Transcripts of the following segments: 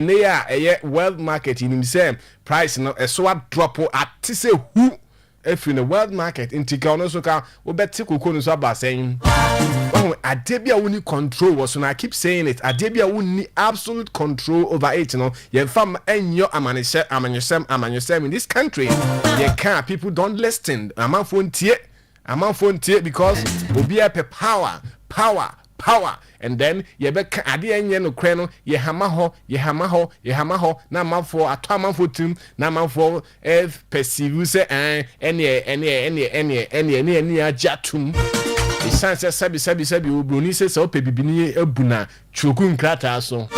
near a world market in himself price no a so drop at say who if in the world market in Tikano soka we bet Tikukunu so about saying oh Adebia woni control was so I keep saying it Adebia woni absolute control over it ye fam enyo amanisem in this country ye can people don't listen amafo ntie because obi a power and then ye be ade enye no kre no ye hama ho na manfo ato manfo tim na manfo perceive say ene ajatum the sense sabi obroni say so pe bibini ebuna chuku nkrata so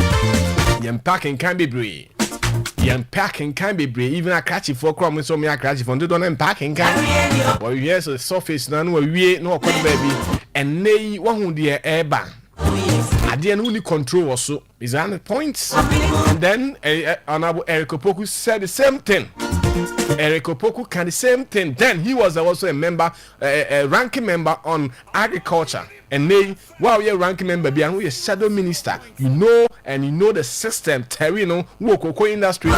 ye packing can be brave even a catchy for crumb so me a catchy for don't unpacking can or yes a surface no we no baby and nay one dear airban I didn't only control also is that the point. And then Honorable Eric Opoku said the same thing. Eric Opoku can the same thing. Then he was also a member, a ranking member on agriculture. And they, while you're ranking member, be a shadow minister, you know the system, Terry, cocoa industry.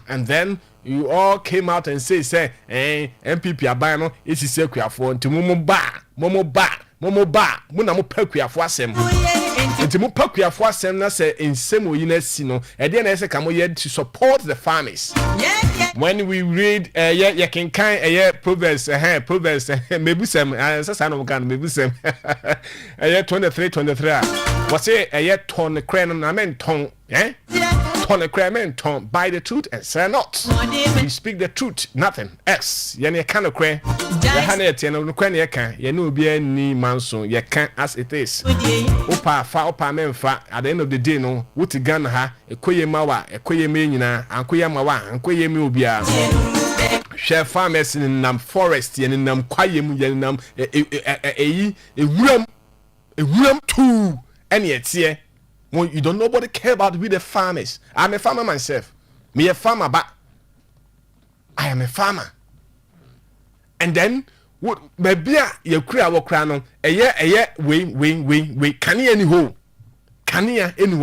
And then you all came out and say, MPP are buying it's a secret for Momo ba. Muna mo pakua fo asem enti mo pakua fo asem na say ensem oyina si no e dey na say kamo ye to support the farmers. When we read ye can Proverbs mebusem say no kan mebusem 23 what say ton kre no na men ton ton kre men ton by the truth and say not we speak the truth nothing else ye kan kre ye ha na etie no kre na ye kan ye na obi ani manso ye kan as it is opa memfa at the end of the day no wuti Ghana ha ekoye mawa ekoye me nyina ankoye mawa ankoye me obia share farmers in nam forest ye nam kwayem ye nam ewuram too any etie when you don't nobody care about with the farmers. I'm a farmer myself. Me a farmer, but I am a farmer. And then what maybe you cry our crown a year we can you anyhow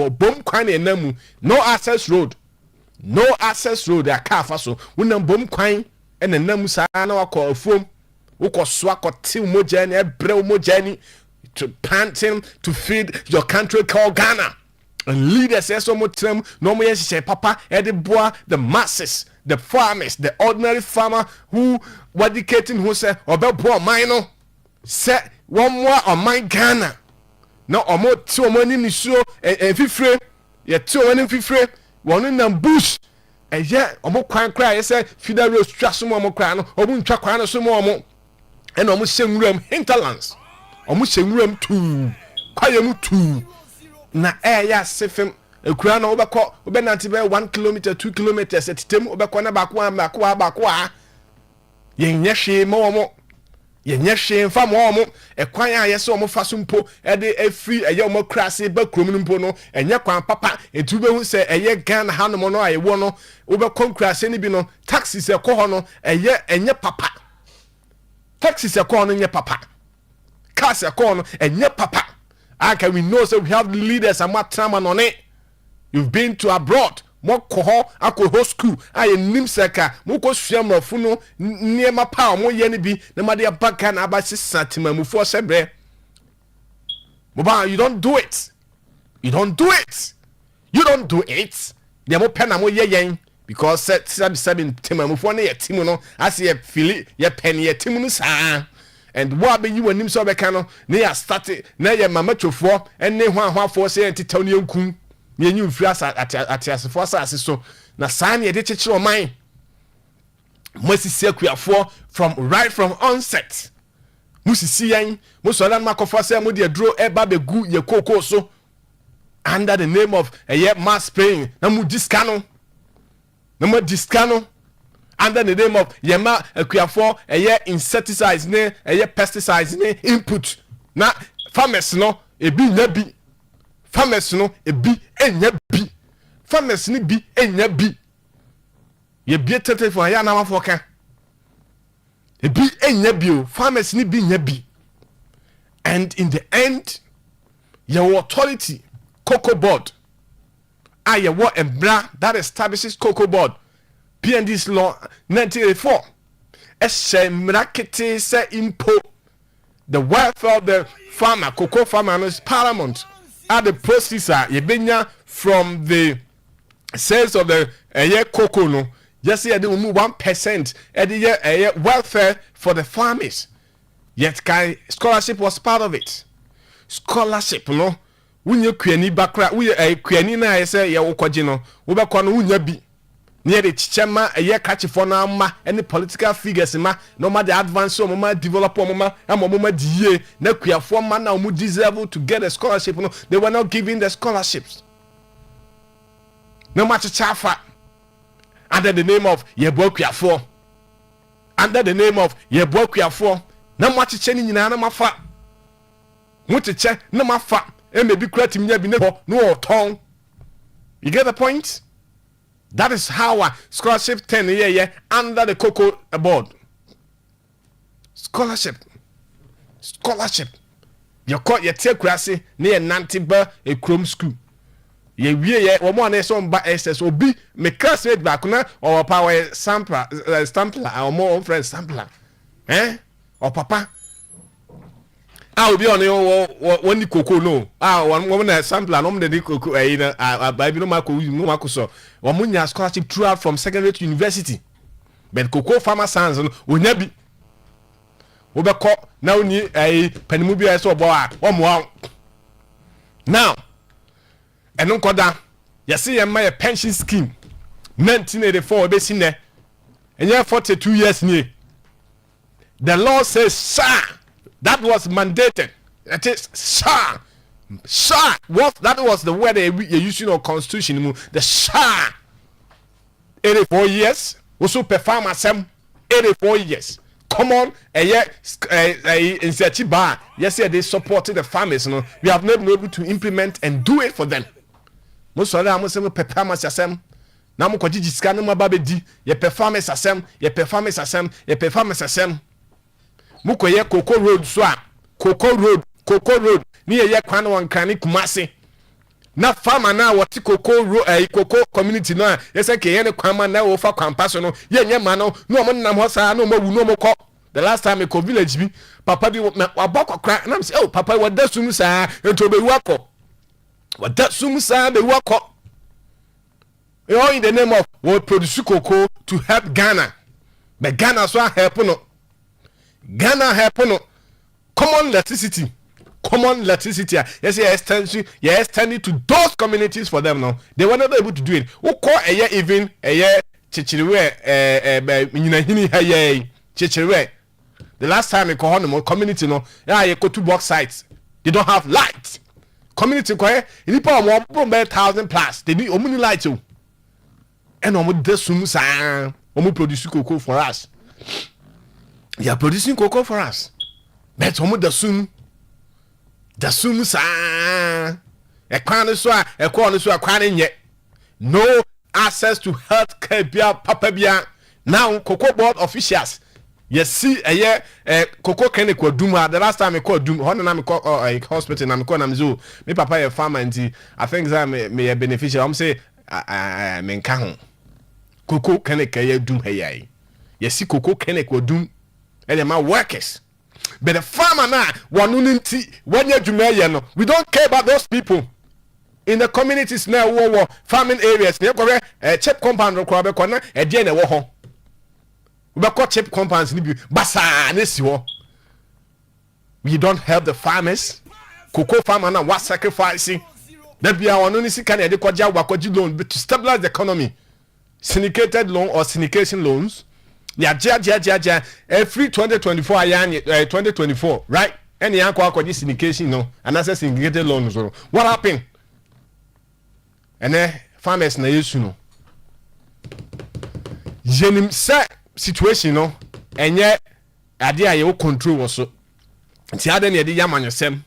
bomb quine and namu no access road a car faso when bomb quine and the namu sana call foam who swak or till mojani a brew mojani to plant him to feed your country called Ghana. And leaders say so much them no more say papa the masses, the farmers, the ordinary farmer who were dedicating who say about poor minor say one more on my Ghana. No or more two money ni so and fifre ye two money fifre one in them bush and yeah omo kwan cry say feeder road straso mo kwan no omo ntwa kwan no so mo and omo shewuram hinterlands omo shewuram tu kwayemu tu na ya sefem ekura na obekọ obenanti be 1 kilometer 2 kilometers etitem obekọ na bako yenye hwe mo yenye hwe mfa mo ekwan ya yese omo faso mpo ede afri eye omo krase ba krom mpo no enye kwan papa etube hu se eye Ghana hanom no ayewo no obekọ krase ni bi no taxis ekọ no eye enye papa taxis ekọ no enye papa cars ekọ no enye papa. Okay, we know so we have leaders and what time on it. You've been to abroad. Mo koho akoho school. Aye nimseka. Mo ko hwem funo niema pa mo ye ne bi na ma de abaka na abasi satima mu fo sebre. Moba, you don't do it. You don't do it. They mo pen na mo ye yen because seven tima mu fo na ye timu no as ye feel ye pen ye timu no sa. And what be you and him so becano near started near mama chofo and ne one for say titanium kun near you fras at as for so na sign ye ditch your mind must see from right from onset musi see yan musola makofa say mo de draw eba be gu ye koko so under the name of a ye mass paying na mu discano under the name of Yema Akuafo insecticides ne pesticides ne input na farmers no ebi nya farmers no ebi enya bi farmers ni bi enya bi ye bi tete for ya na mafo ka ebi enya bi farmers ni bi nya bi and in the end your authority cocoa board Aye, what a bra that establishes cocoa board. PND's law 1984. Mrakete se impo. The welfare of the farmer, cocoa farmer, is paramount. At the proceeds are yebenya from the sales of the cocoa no. Just here they will move 1% at the year welfare for the farmers. Yet scholarship was part of it. Scholarship no. When you kwani bakra, we kwani na say ye wokoje no. Wo be kwa no unya bi. Near the chichema catch for now ma any political figures ma no matter the advance so ma develop ma die na Akuafo man na mu deserve to get a scholarship no. They were not giving the scholarships. No matter chafa under the name of Yebo Akuafo. Under the name of Yebo Akuafo. No matter cheni nyina na mafa. Muti che na mafa. E me bi krati mnya bi no ton. You get the point? That is how scholarship 10 year under the cocoa board. Scholarship. You call your take grassy near Nantiba a chrome school. Ye we one is on by SSOB, make classmate back or power sampler or more friend sampler. Or papa. I'll be on one the cocoa no. One woman a sampler, no the cocoa, I no Marco so. One munya scholarship throughout from secondary to university. But cocoa farmer sons will never be. Obeko now ni a penimubia so boy, one more. Now, and no koda, you see a pension scheme 1984 based in there, and you have 42 years near. The law says, sir. That was mandated. It is sha. What that was the word they used in our constitution. The sha. 84 years. Also perform as 84 years. Come on, in such a bar. Yes, they supported the farmers. No, we have not been able to implement and do it for them. Most of them must perform as them. Now, I'm going to scan my baby. Ye perform as them. Ye perform as them. Ye perform as them. Mukoye Cocoa Road swa Cocoa Road ni ye kwan wan kan Kumasi na farmer na woti Cocoa Road Cocoa community no yesa ke ye ne kwan ma na wo fa kwan paso no ye nye ma no no mo nam ho sa no mo wu no mo ko. The last time I go village bi papa bi waboko kra na say oh papa wada sum sa ento be wako wada sum sa be wako in the name of we produce cocoa to help Ghana, but Ghana so help no. Ghana happen common electricity. Yes, extending to those communities for them now. They were not able to do it. Who call a year even a year chichiriwe chichiriwe. The last time I call them community no, you go to box sites. They don't have lights. Community quiet, you need more 1,000 plus. They need only lights too. And almost this soon produce cocoa for us. You are producing cocoa for us. But almost the soon sa a corner so a corner yet. No access to health care papa bia. Now cocoa board officials. You see a year cocoa can call Duma. The last time I called Duma, I call a hospital and I'm calling zoo. Me papa a farmer and I think that may a beneficial. I'm say I mean cocoa can a doom hey. You see cocoa can call doom. And my workers, but the farmer now, we don't care about those people in the communities now. Farming areas, cheap compound corner, a dinner war. We got cheap compounds, basa. We don't help the farmers. Cocoa farmer now what sacrificing. That we are on only see can loan to stabilize the economy. Syndicated loan or syndication loans. Yeah, every 2024 2024, right? Any uncle syndication, no, and that's a syndicated loan. So what happened? And then farmers na issue no. Jenim set situation no, and yet idea you control also. Nti aden ye de yaman yosem.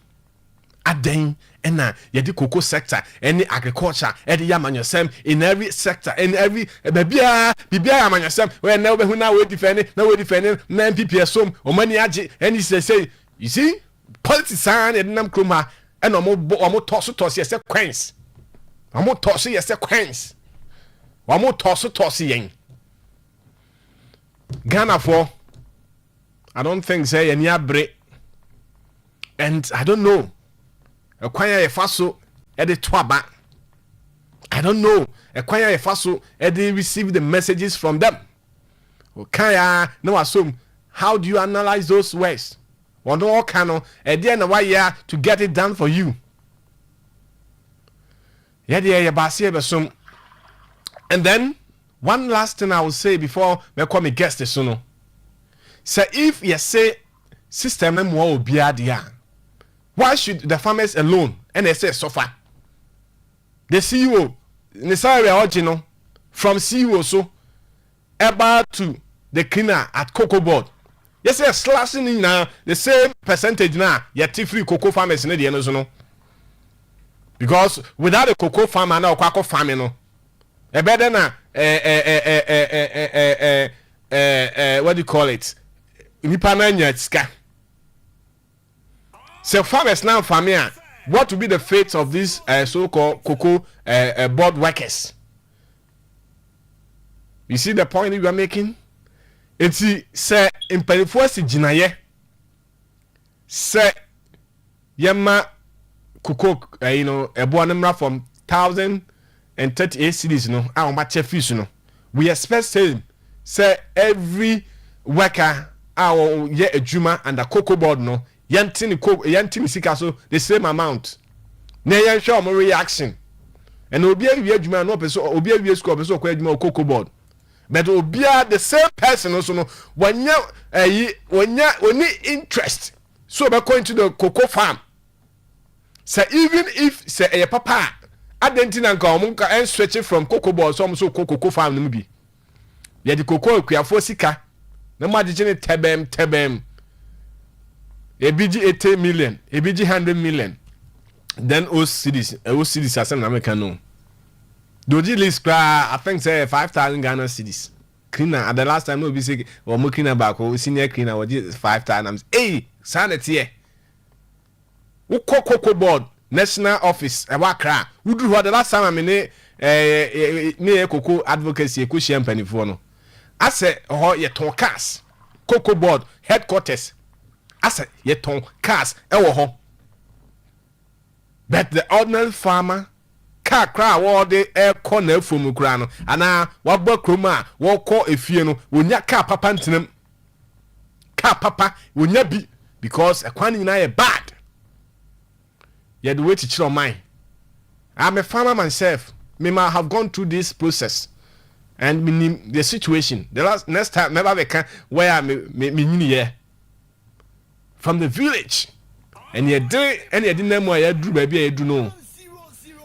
Aden na ye de cocoa sector, any agriculture, e de yaman yosem in every sector, in every bibia yaman yosem. We na we hu na we defend, na MPP som, o mani age, and say, you see, politician e nam kroma, and omo toss yes queens. Amo toss yes queens. Wamo toss yen. Ghana for I don't think say any abre. And I don't know. A kwanya yefaso ede twaba. I don't know. A kwanya yefaso ede receive the messages from them. Okaya no assume. How do you analyze those words? Wonder all cano ede na why to get it done for you. Yede basi besum. And then one last thing I will say before me call me guest this no. So if you say system mo obiadia, why should the farmers alone and they say suffer? The CEO, necessarily original from CEO so about to the cleaner at cocoa board. Yes, yes, slashing in now the same percentage now. Yet free cocoa farmers in the end, no. Because without a cocoa farmer now, cocoa farming no. A better na what do you call it? Nipa na nyatska. So farmers now farming. What will be the fate of these so-called cocoa board workers? You see the point we are making? It's say in Perifuasi Jinaye say yama cocoa you know a bonamra from 1,038 cities no our match fish no we expect say every worker our ye a juma and a cocoa board no yantin sika so the same amount na yan show more reaction and obi a juma no person obi a school person kwa juma cocoa board but obi the same person also no wanya oni interest so be going to the cocoa farm so even if say a papa identity and come and switch from cocoa board so cocoa farm no bi ye the cocoa Akuafo sika na ma digene tebem ebiji 80 million ebiji 100 million then o cities asem na make no doji list cry I think say 5,000 Ghana cedis cleaner at the last time no be say or mo cleaner back o senior cleaner was 5,000 hey sanity here wo cocoa board national office e wa kra wudru ho the last time me ne cocoa advocacy e ko share mpanifo no ase ho ye ton cars cocoa board headquarters ase ye ton cars e wo ho but the ordinary farmer car cry wo de e ko na afom kura no ana wa gba kroma wo ko efie no wonya car papa ntenam car papa wonya bi because ekwan nyina ye bad ye the way to chill on mine. I'm a farmer myself. Me might have gone through this process and the situation. The next time never we can where me here from the village and you do and you didn't know where you do baby you do know.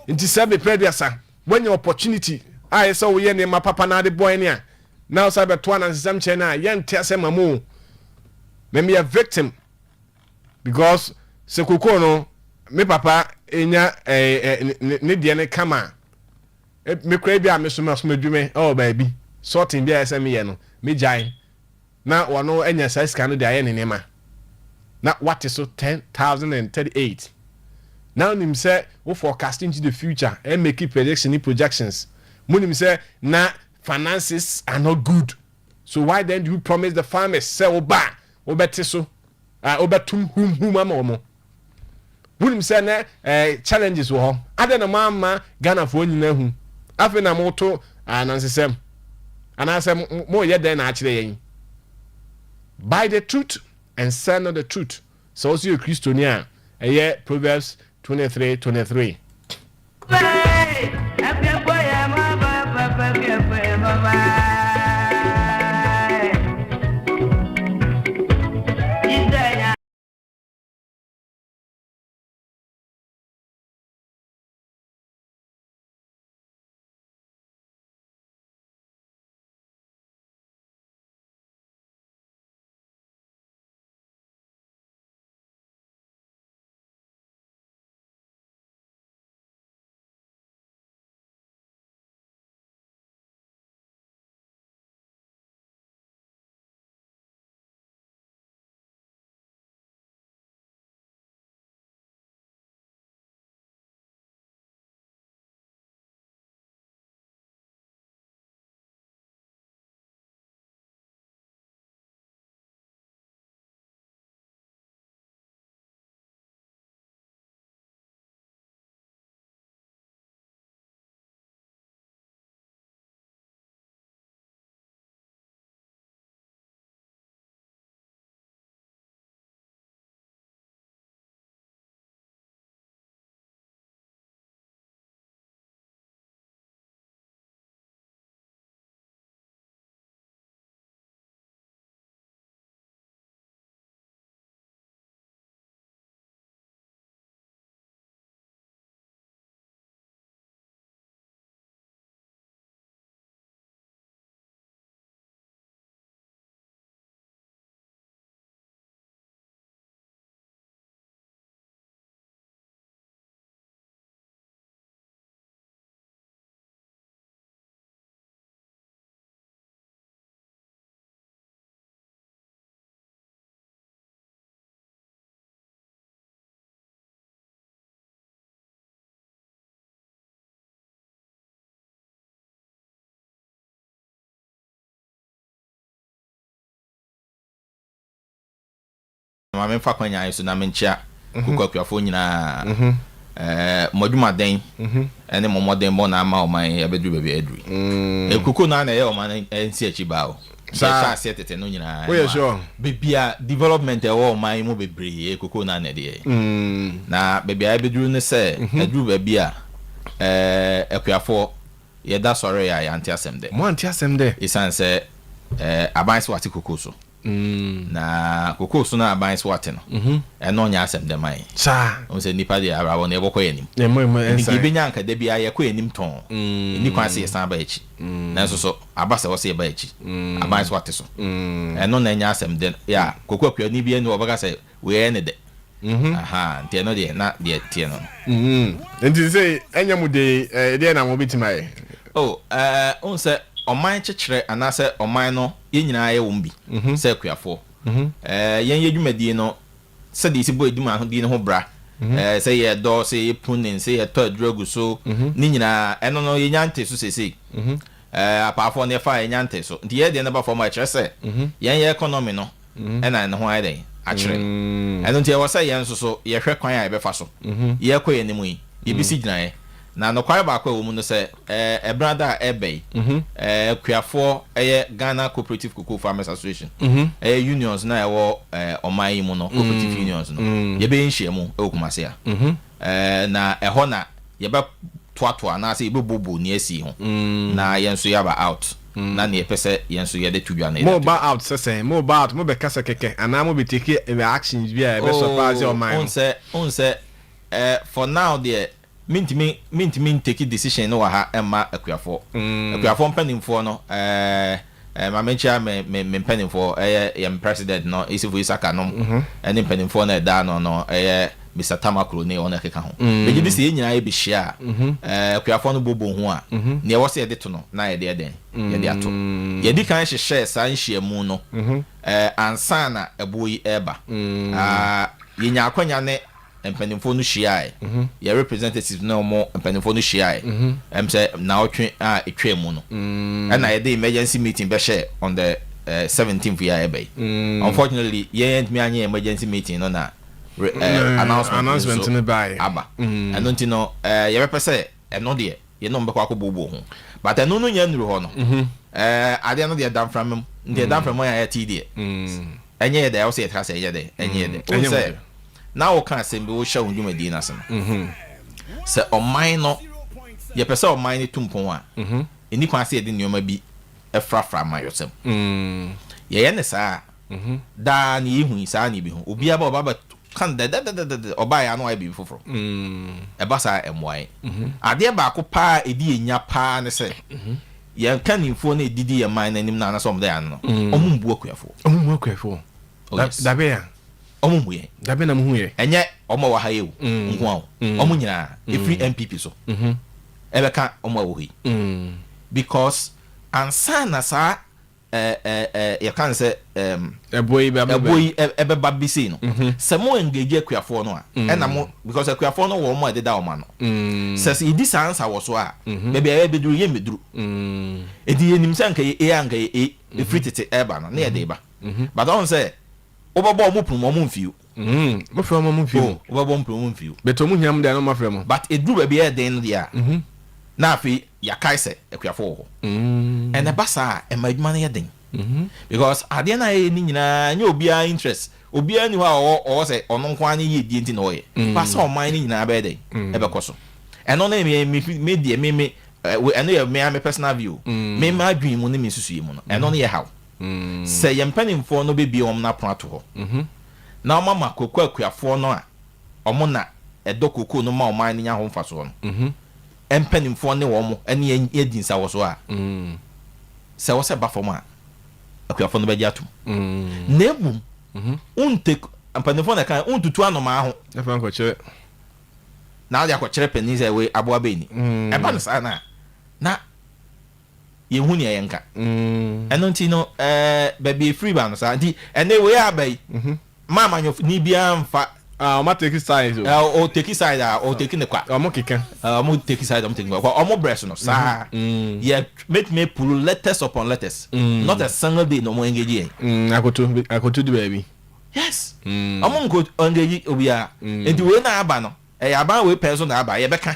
Inti sabe previousa when your opportunity I saw we my papa na the boy near now sabe twan and some chena yan tell say mamu me a because se kokoro no me papa enya ne de ne kama me kra bia me so medwume oh baby sorting bia ese me ye no me jai na wono enya size kan de aye ne nema na what is so 10,038 now nim say we forecasting into the future and make projections munim say na finances are not good so why then do you promise the farmers say oba obete so obetum hum ama wunim say na challenges wo ho ade na mama Ghana fo nyina hu afi na moto anansesem anasem mo ye den na akire yen by the truth and son of the truth so also you Christiania Proverbs 23:23 ma me fa kwanya so na me nchia kokwa Akuafo nyina moduma den ene momoden bo na ama o man abedru bebe adru ekoko na na ye o man ensi achi ba o sa tete no nyina we sure bebia development e wo man mu bebre ekoko na na de na bebia abedru ne se adru bebia Akuafo ye da sore ya anti asem de mo anti asem de isan se aban so ati koko so na koko so na aban so wate no eno nya asem de man sa o se nipa de ara won e bokọ yanim e mo ensa ni benya nka de bia ye kọ yanim ton ni kwan se san ba echi na so abasa wo se ba echi aban so wate so eno na nya asem de ya koko Akua ni bia ni obaka se we ne de aha nti eno de na de tie no nti say enya mu de na mo bitimai on se oman chekere anase oman no ye nyina ye wombi se Akuafo yen ye dwumadi no se de isi bo eduma ho di ne ho bra se ye do se ye punin se ye to drogu so ni nyina eno no ye nyante so sese apafo ne fa ye nyante so nti ye de na ba fo ma kire se yen ye economy no ena ne ho ai den a kire eno nti ye wo se yen so ye hwe kwan a ye befa so ye kọ ye ne mu yi ye bisi gyina ye na no kwai ba kwa wo mu no se brother ebey Akuafo Ghana Cooperative Cocoa Farmers Association unions na ewo oman yi mu no cooperative unions no ye be nhia mu Kumase a na eho na ye be toatoa na se ye be bobo ni asi ho na ye nso ya ba out na ne pese ye nso ye de tudwa na mo ba out se mo ba out mo be kasa keke ana mo be take actions bi a be surprise oman on se for now there mint take decision no wa ha emma Akuafo mpanimfo no ma menchia me mpanimfo yem president no isifu Isaka no ene mpanimfo na da no Mr. Tamakro ne ona keka ho be gidi se nyina ye be hia Akuafo no bobo ho a ne wo se ye de to no na ye de den ye de ato ye di kan hye sa nhia mu no ansa na eboyi eba ye nya akwanya ne mpanimfo no hia ye representatives no mo mpanimfo no hia say na otwe a etwa mu no na ye de emergency meeting be share on the 17th year ebe unfortunately ye ain't me anya emergency meeting no na announcement no by aba and don't know ye be say eno de ye no mbekwa akobobo ho but eno no nya nuru ho no ade no de dan from de dan from ya ti de enye de o say tra say ye de enye de say now we can say we show you medina sem se oman no ye pese oman ni tumpon a eni kwan say de nioma bi efrafra mayosem ye ne sa da ni ihu sa ni bi ho obi aba oba kan da oba ya no ai bi foforo e ba sa emwai ade ba ko pa edi enya pa ne se ye kan info na edidi ye man nanim na na som da ya no omumbu Akuafo da be ya omuye da be na mu huye enye omo wa haye wo nko omo nyina every MPP so ebeka omo wo hi because ansa na sa you can say boy ebe babisi no se mo engage Akuafo no a na mo because Akuafo no wo mo ededa o ma no se idi sansa wo so a be be beduru ye meduru edi enim sanka ye free tete eba no na ye de ba but don say obabo mo prum mo mfiu mo fra mo mfiu obabo mo prum mo mfiu beto mo hiam de no ma fra mo but eduru ba be e den dia na afi ya kaise Akuafo ho and the basa e madwuma na ye den because ade na ye ni nyina nya obia interest obia ni ho o say ono nko anya ye die nti na o ye basa o man ni nyina ba den e be koso eno na me die me eno ye me personal view me ma adwin mu ne me susu ye mu no eno na ye how say ye mpanimfo no be bi om na prato ho na o mama kokwa Akuafo no a omo na edokoko no ma o man ni nya ho mfaso no empanimfo ne wo mo ene ye dinsa wo so a se wo se ba fo ma Akuafo no be ji atum na ebum unte empanimfo na kan untutu anoma ho e fa nko chere na ya ko chere penin se we abo abeni e ba no sa na ye hu ne ye nka eno nti no baby free ba no sa nti ene we abai mama nyo ni bia mfa o take side o take side o take ne kwa o mo kika mo take side o take ne kwa o mo breast no sa ye make me pull letters upon letters not a single day no mo engage akoto di baby Yes. Among good onge obia. Enti we na aba no. Aba we person na aba ye beka.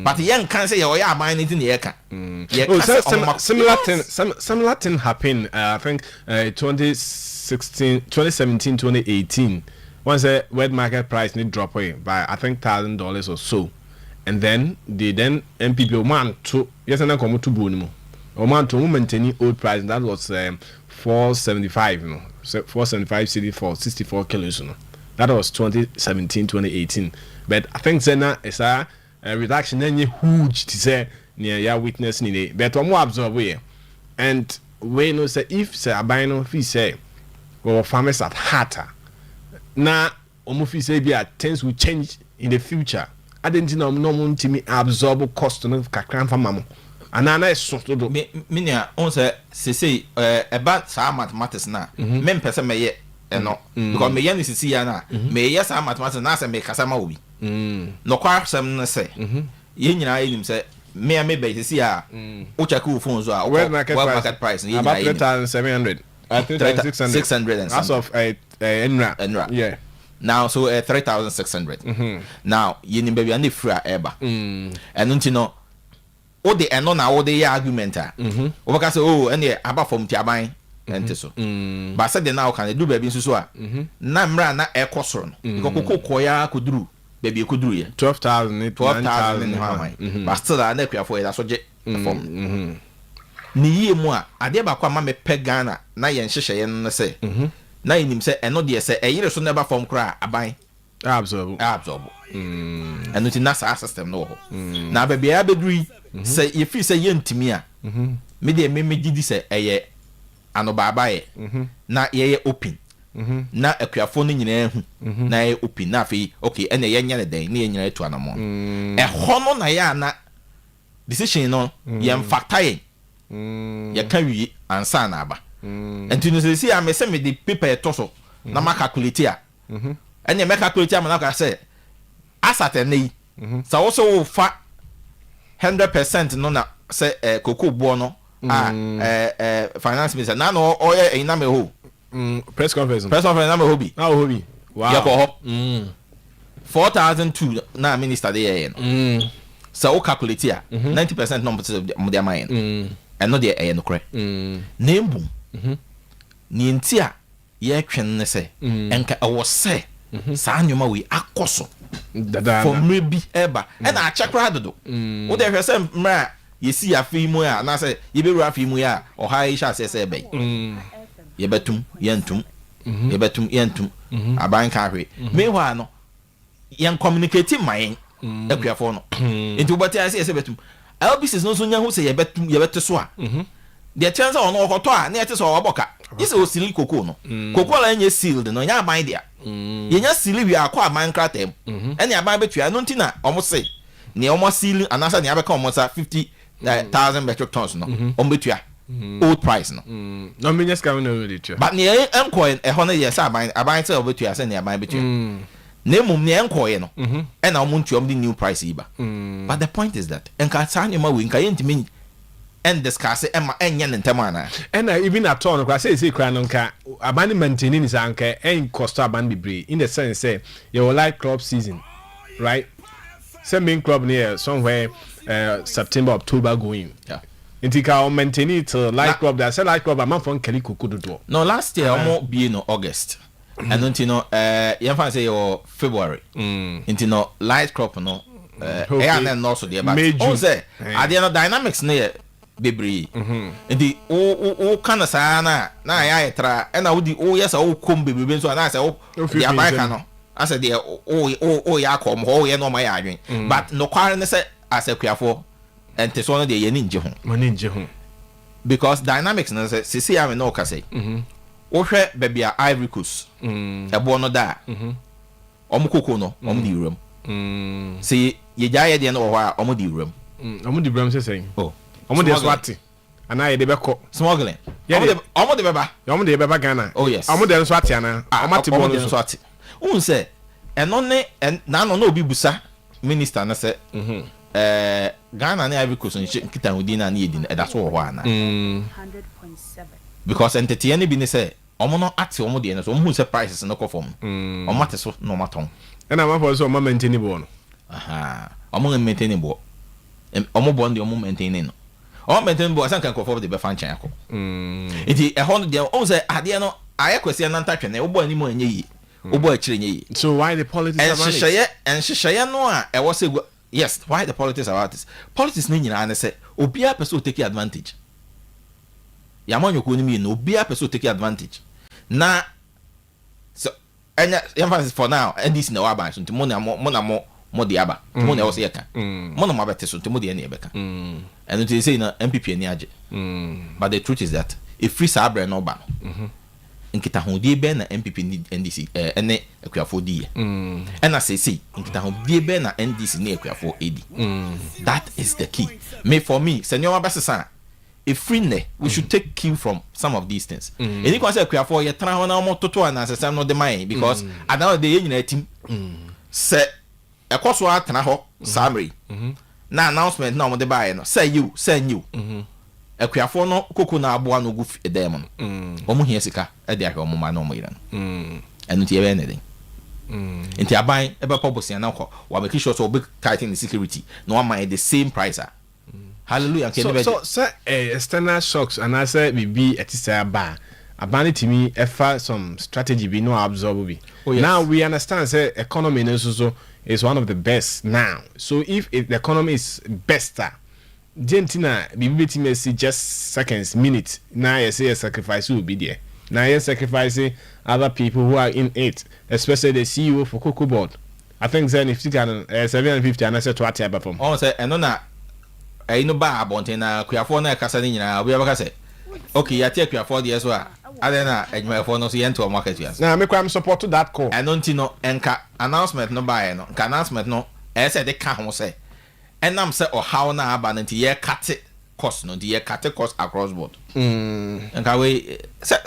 But yen can say ye aba anything ye ka. Similar thing happened I think 2017 2018 once the wet market price need drop away by I think $1,000 or so. And then the MPP man to yes and come to Bunimo. Oman to maintain old price that was 475, 475 cedi for 64 kilos. That was 2017, 2018. But I think Zena is a reduction in huge to say near your witness in it. But more absorb we and we know say if say a bino fee say well farmers at harder. Now almost say be things will change in the future. I didn't know no one to me absorb cost no kakran for mamo. And I know so to do. Minia on say about some mathematics na. Men person may no because me yen is see na. Me yes some mathematics na say me kasama obi. No kwa some say. Ye nyina enim say me be see a o check your phone so world market price about 3,700. I think 600 as of Enra. Yeah. Now so 3,600. Now ye nim baby and the free eba. And unti no o de eno na o de argument ah. O baka say oh ene aba from tiaban ente so. But said the now can do baby nso so a. Na mra na ekosoro no. Because kokoya koduru baby koduru ye. 12,000 12,000 but still na Akuafo e da so je form. Ni yie mu a ade ba kwa ma me pe Ghana na ye nhyehyɛ ye no say. Na yinim say eno de say eyire so never form kra aban absorb eno ti na sa system no ho na ba bia beduri say ye free say ye ntimi a me de me gidi say eye ano baba ye na ye open na Akuafo no nyina hu na ye open na fe okay ene ye nya ne den na ye nyina etu anamo ho no na ya na decision no ye mfakta ye ye ka wi ansa na aba and you know see I me say me the paper toso na ma calculate a and you make calculate am na ka say asset nei so also fa 100% no na say cocoa bo no finance minister na no oye na me ho press conference na me ho bi wow ya ko ho 4,002 na minister dey no so o calculate a 90% no mo dey mine and no dey no kre na embu ni ntia ye twен ne se enka ewo se saa nyoma we akoso for maybe eba e na achakra dodo wo de hwese mra ye si afi mu a na se ye beru afi mu a oha ye sha se ebe ye betum ye betum aban ka hwe mewa no ye communicate mayen Akuafo no enti wo bati ase betum LBC no so nya ho se ye bete so a the chance on okoto a na yete so oboka ise o sili koko no koko la nya sealed no nya aban dia ye nya sili wi akwa aban kratem ene aban betua no ntina omo se ne omo sili anasa ne abeka omo sa 50,000 metric tons no omo betua old price no no me just come no really true but ne enko e ho no ye sa aban se obetua se ne aban betua ne mum ne enko ye no e na omo ntua omo the new price iba but the point is that enka sa nyama we nka ye ntimi and discuss it and yentamana and even at all say cranonka abandon maintaining is anke and cost aban be in the sense say you will like crop season right some main crop near somewhere September October going intika maintain it like crop that say like crop a man from Keliko could do no last year almost be in August and don't you know you say your February into no light crop no and then also the about say at the end dynamics near bebree enti o kana saa na ya etra e na wodi o yesa o kom bebree nso na say o the America no asa the o ya kom ho ye no ma ya adwen but no kware ne say as Akuafo enti so no de ye ni nje ho because dynamics na say sisi ya me no ka say o hwe bebia Ivory Coast ebo no da omo koko no omo di wuram say ye jaye de no ho a omo di wuram say oh omo de swati ana ye de beko smuggling omo de beba Ghana oh yes omo de swati ana omo te bon swati un se eno ne na no obi busa minister na se Ghana na Ivory Coast nkita hudi na yedi e da so ho ana 100.7 because entertain bi ne se omo no ate omo de no so omo hu say prices no kɔ fam omo ate so no maton and I'm for so omo maintain bo no aha omo maintain bo omo bo de omo maintain no omo maintain bo asan kan kɔ for de be fan chan akɔ enti e ho no de o say ade no aye kwesi na ntatwe na wo bo ani mo anye yi wo bo akire nye yi so why the politics about it and sheye no a e wo say yes why the politics about this politics ni nyina na say obi a person take advantage yamanyo ko ni mi no obi a person take advantage na so enya emphasis for now and this na wa ban so ntimo na mo de aba mo na wo say ka mo na mabete so ntimo de na ebeka and it say na MPP ani age but the truth is that if free sabre no ba no nkita ho die be na MPP ni NDC ene Akuafo die and I say nkita ho die be na NDC ni Akuafo edi that is the key for me senior abasesa if free ne we should take cue from some of these things any can say Akuafo ye tra ho na mo toto na asesa no de man because at the day ye nyina team say ekoso atena ho summary na announcement na mo de buy no say you Akuafo no koko na aboa no gu edem no omo hia sika e de ahwe omo ma na omo yira no enu ti ebe neden enti aban e be pobosia na ko wa make sure so big tighten the security no one mind the same price hallelujah so external shocks and I say be etisa ba abani timi efa some strategy be no absorb be now we understand say economy so is one of the best now so if the economy is better Gentina, be see just seconds, minutes. Now you say a sacrifice will be there. Now you're sacrificing other people who are in it, especially the CEO for Cocoa Board. I think then if you can 750 and I said to what type from. Oh, say and no I know ba abonte na Akuafo na kasa ni nyina obi aba say okay ya take Akuafo there so adena edwumafo no so yento market yes. Now make am support to that call. And don't no enka announcement no buy no. Ka announcement no e say de ka ho say and I'm say or how na aba no ye cut cost no ye cut cost across board and ka we say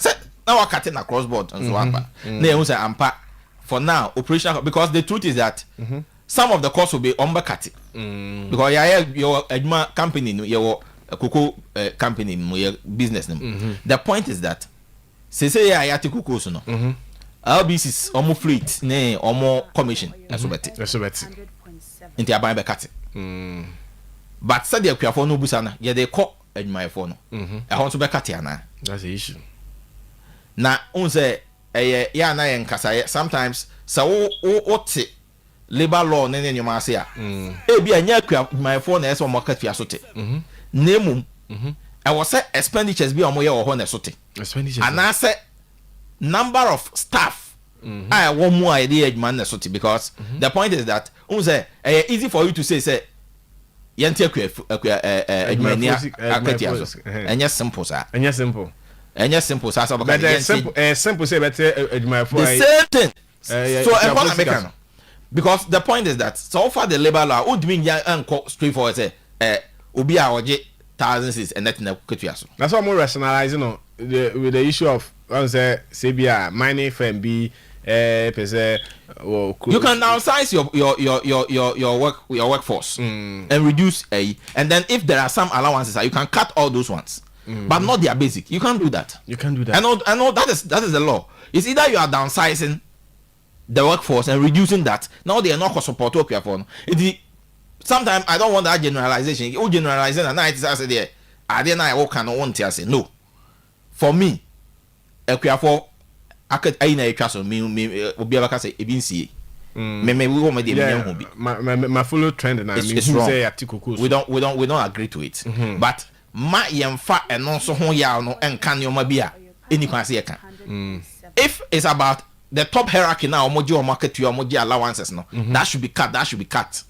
now we cut across board and so amba na you say ampa for now operational because the truth is that some of the costs will be undercut because your adma company your cocoa company your business the point is that say ya take cocoa so no LBC's almost fleet na almost commission that's better into aban be cut but said the Akuafo no busa na ye dey call adwumayefo no e ho so be cut ana that's the issue na un say ya na yen kasa sometimes so what labor law na nyoma ase a e bi anya Akuafo na eso market fi asote nemum e was say expenditures bi omo ye ho na sote expenditures and I say number of staff I want more idea adwuma na sote because the point is that un say easy for you to say yenti adwumania akati aso enya simple sa enya simple sa so but simple say better adwumafo the same thing so important make because the point is that so far the labor law would mean ya anko straightforward say obi a oje thousands and that na ketua so that's why more rationalizing with the issue of say CBA mining firm be you can downsize your workforce and reduce and then if there are some allowances you can cut all those ones but not their basic. You can't do that. I know that is the law. It's either you are downsizing the workforce and reducing that. Now they are not support Akuafo. Sometimes I don't want that generalization. You generalizing and I say there I didn't I can want to say no. For me Akuafo akad aina etwa so me obi abaka say ebi nsie me we wo me dey me bi my follow trend na me say atikuku we don't agree to it but ma yemfa eno so ho ya no enka ne oma bi a eni kwa se yeka if it's about the top hierarchy now omoji o market you omoji allowances no that should be cut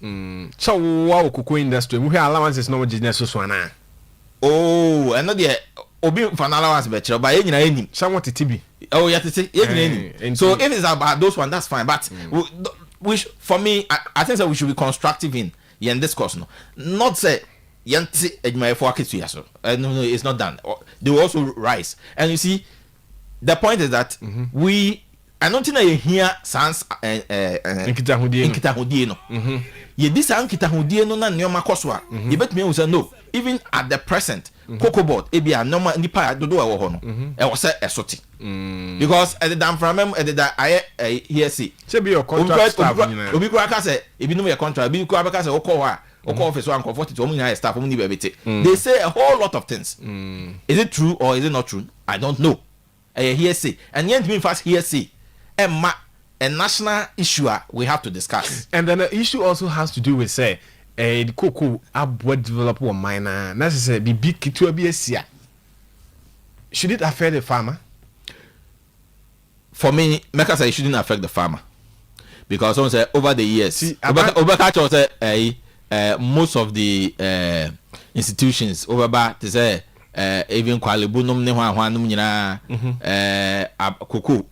so wow cocoa industry we have allowances no omoji so na oh and no dey obi for allowance be kire ba ye nyina enim somewhat tibi oh yeah say ye nyina enim so if it's about those one that's fine but we for me I think that we should be constructive in discourse no not say yanti adwumayefo aketua so no it's not done they will also rise and you see the point is that I don't think I hear sans nkitahudie no. Ye this nkitahudie no na nyoma koswa. You bet me say no. Even at the present, Cocoa Board ebia normal nipa dodo e wo ho no. E wo say esoti. Because at the damn from at the I hear see. Say be your contract staff. Obi kwa ka say ebi no your contract, obi kwa ka say wo call ha. Oko office one comfort to omunya staff omu ni be bete. They say a whole lot of things. Is it true or is it not true? I don't know. I hear say. And yet me fast hear say. A national issue we have to discuss. And then the issue also has to do with say the cocoa abroad develop one minor necessary be big to be a seer. Should it affect the farmer? For me, Mecca say it shouldn't affect the farmer. Because someone say over the years most of the institutions over back to say even Kwalibunum ne hwanum nyina cocoa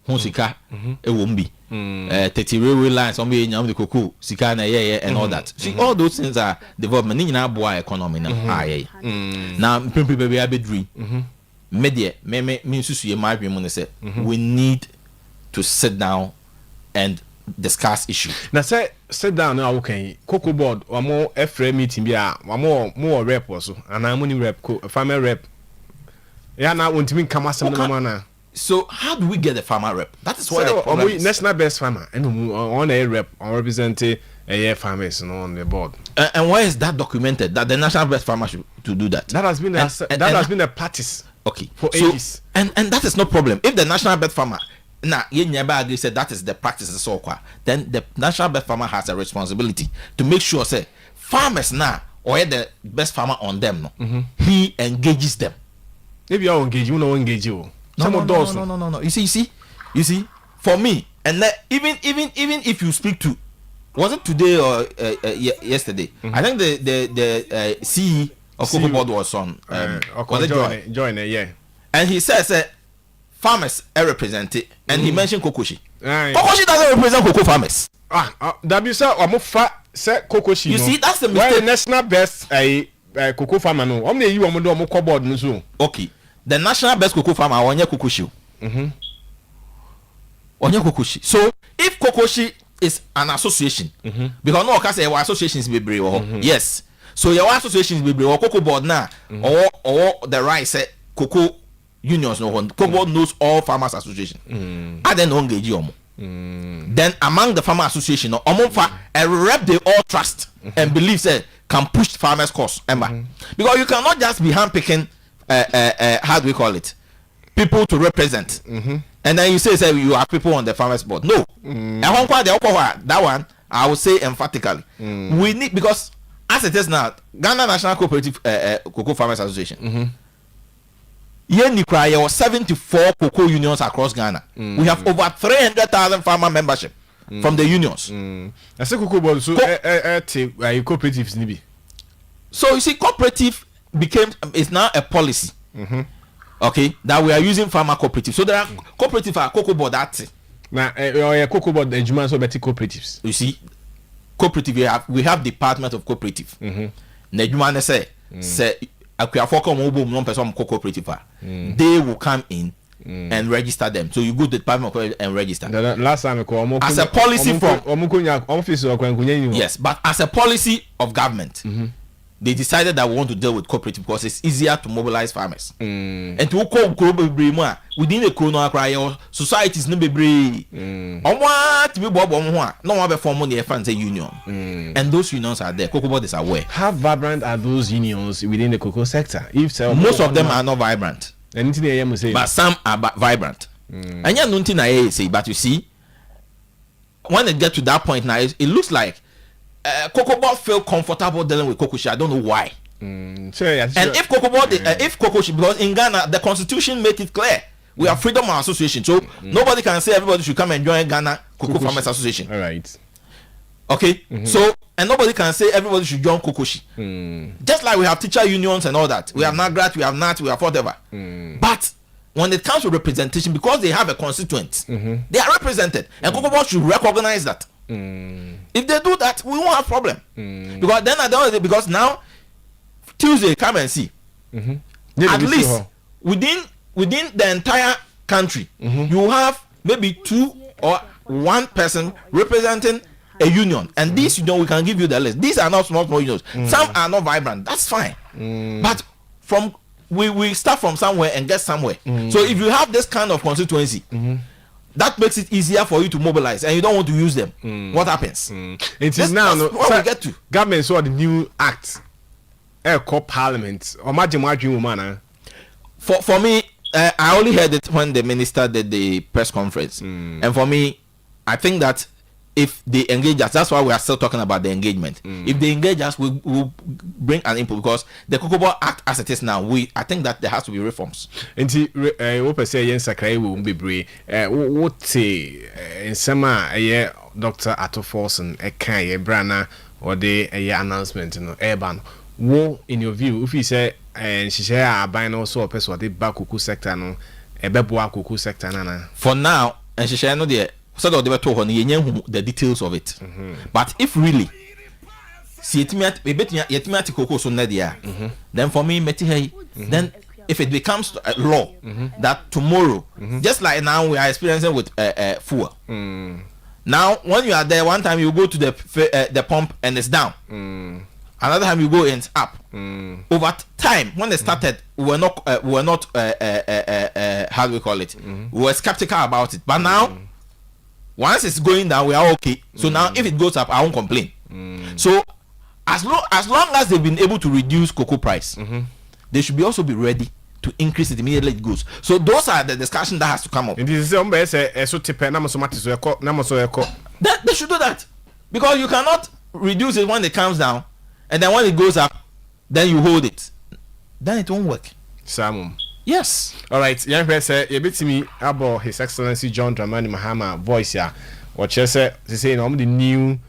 hon sika e wombi 30 railway lines on be nyam the cocoa sika na and all that. See all those things are development nyina boa economy na na pimpi baby abedri media me susu ye ma adwem ne say we need to sit down and discuss issue. Now say sit down now okay Cocoa Board or more FRA meeting be a more rep also and I'm only rep farmer rep. Yeah now want to mean come asem na. So how do we get the farmer rep? That is why the problem is. National best farmer and on a rep on represent a farmers on the board. And why is that documented that the national best farmer should to do that? That has been has been a practice. Okay. For ages. And that is no problem. If the national best farmer you never agree said that is the practice so then the national best farmer has a responsibility to make sure say farmers now or the best farmer on them no he engages them. If you are engaged, you know engage you. No. You see for me and even if you speak to was it today or yesterday I think the CE of Cocoa Board was on join yeah, and he says farmers are represented and he mentioned Kokoshi. Kokoshi doesn't represent cocoa farmers. That be so say Kokoshi. You see that's the mistake. Why national best cocoa farmer no omne yi omo do omo board no so. Okay, the national best cocoa farmer onye Kokoshi. Onye Kokoshi. So if Kokoshi is an association because no say our associations be brave yes, so your associations be brave Cocoa Board now or the right say cocoa unions no one Cocoa Board knows all farmers association and then engage you then among the farmer association no a rep they all trust and believe say can push farmers cause because you cannot just be handpicking how do we call it people to represent and then you say you have people on the farmers board no that one I will say emphatically we need because as it is now Ghana National Cooperative Cocoa Farmers Association There were 74 cocoa unions across Ghana. We have over 300,000 farmer membership from the unions. I say Cocoa Board so cooperatives nibi. So you see, cooperative is now a policy. Okay, that we are using farmer cooperative. So there are cooperative are Cocoa Board that. Now, Cocoa Board the Juman so better cooperatives. You see, cooperative we have department of cooperative. Nejumane say Akuafo Kye cooperative. They will come in and register them. So you go to the department and register. Last time as a policy from office yes, but as a policy of government, they decided that we want to deal with cooperative because it's easier to mobilize farmers. And to call within the corona cry societies no be no one before money fans a union. And those unions are there. Cocoa Board is aware. How vibrant are those unions within the cocoa sector? If so, most of them are not vibrant. But some are vibrant. And yeah, nothing I say, but you see, when it gets to that point now, it looks like Cocoa Board feel comfortable dealing with Kokoshi. I don't know why. Sure. And if Cocoa Board, if Kokoshi, because in Ghana the constitution made it clear we have freedom of association, so nobody can say everybody should come and join Ghana Cocoa Farmers Association. All right. Okay. So and nobody can say everybody should join Kokoshi. Just like we have teacher unions and all that. We have NAGRAT, we have NAT, we have whatever. But when it comes to representation, because they have a constituent, they are represented, and Cocoa Board should recognize that. If they do that, we won't have problem. Because then I don't because now Tuesday come and see. At least within the entire country, you have maybe 2 or 1 person representing a union, and this union we can give you the list. These are not small unions. Some are not vibrant. That's fine. But from we start from somewhere and get somewhere. So if you have this kind of constituency, that makes it easier for you to mobilize, and you don't want to use them. What happens? It is now what we get to. Government saw the new act. Called Parliament. Imagine For me, I only heard it when the minister did the press conference, and for me, I think that if they engage us, that's why we are still talking about the engagement. If they engage us, we will bring an input, because the Cocoa Act as it is now, I think that there has to be reforms. Nti what say yen sakrai will be brave. What say in summer Dr. Atto Forson a brana or the announcement urban. Wo in your view, if you say and she share buying also a person what the back kuku sector no a beboa kuku sector nana. For now, and she share no the so they were told the details of it. But if really see it yet cocoa so nadia, then for me then if it becomes a law that tomorrow, just like now we are experiencing with fuel. Now when you are there, one time you go to the pump and it's down. Another time you go and it's up. Over time, when they started, we were not how do we call it? We were skeptical about it. But now, once it's going down, we are okay. So now, if it goes up, I won't complain. So as long as they've been able to reduce cocoa price, they should also be ready to increase it immediately it goes. So those are the discussion that has to come up. They should do that, because you cannot reduce it when it comes down, and then when it goes up, then you hold it. Then it won't work. Samum. Yes. All right. Young person, you bit me about His Excellency John Dramani Mahama voice here. What you say? They say the new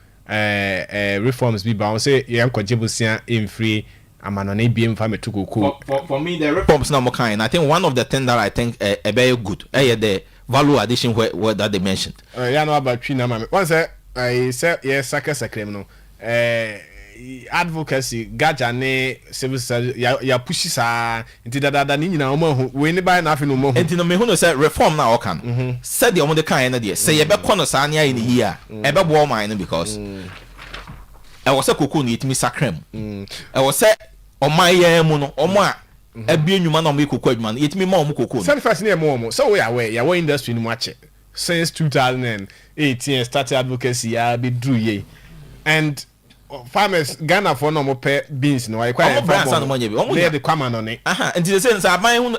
reforms be bound. Say young Kwajibusia in free. I'm an ABM family to go. For me, the reforms now more kind. I think one of the things that I think are very good. The value addition where that they mentioned. Yeah, know about China, mama. Once I said yes, sakre no. Advocacy gajane civil service ya pushi sa nti dada ni nyina omo we ni ba na afi no mo nti no me hu no say reform na oka no said the omo de kan na de say ye be kono sa anya ni here e be bo man no, because e was a cocoa ni itimi sakram e was say oman ye mu no omo a abie nwuma na omo cocoa adwuma no itimi ma omo cocoa no first na mo so we are ya we industry ni mo ache since 2018 started advocacy ya be do ye, and farmers Ghana for no more beans no I quite brands and money they the come on it and the sense I buy who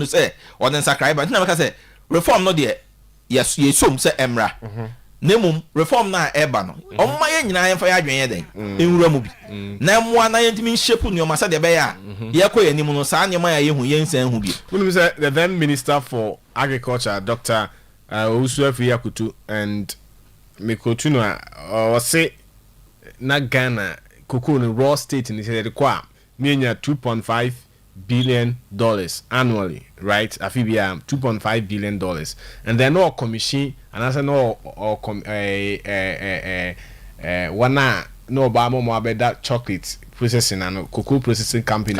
say or then subscribe but never say reform no there yes you so say emra nemum reform na eba no o ma ye nyina ye fa ya dwen ye den enwura mu bi na mo na ye ntimi shape no ma say de be ya ye ko ye nimu no sa ne ma ya ye hu ye nsan hu bi we say the then minister for agriculture Dr. Akuafo Kye and Mikotuno say na Ghana cocoa in raw state in the kwa meaning $2.5 billion annually, right? Afibia $2.5 billion, and then no commission and as no or one no Obama more about that chocolate processing and cocoa processing company.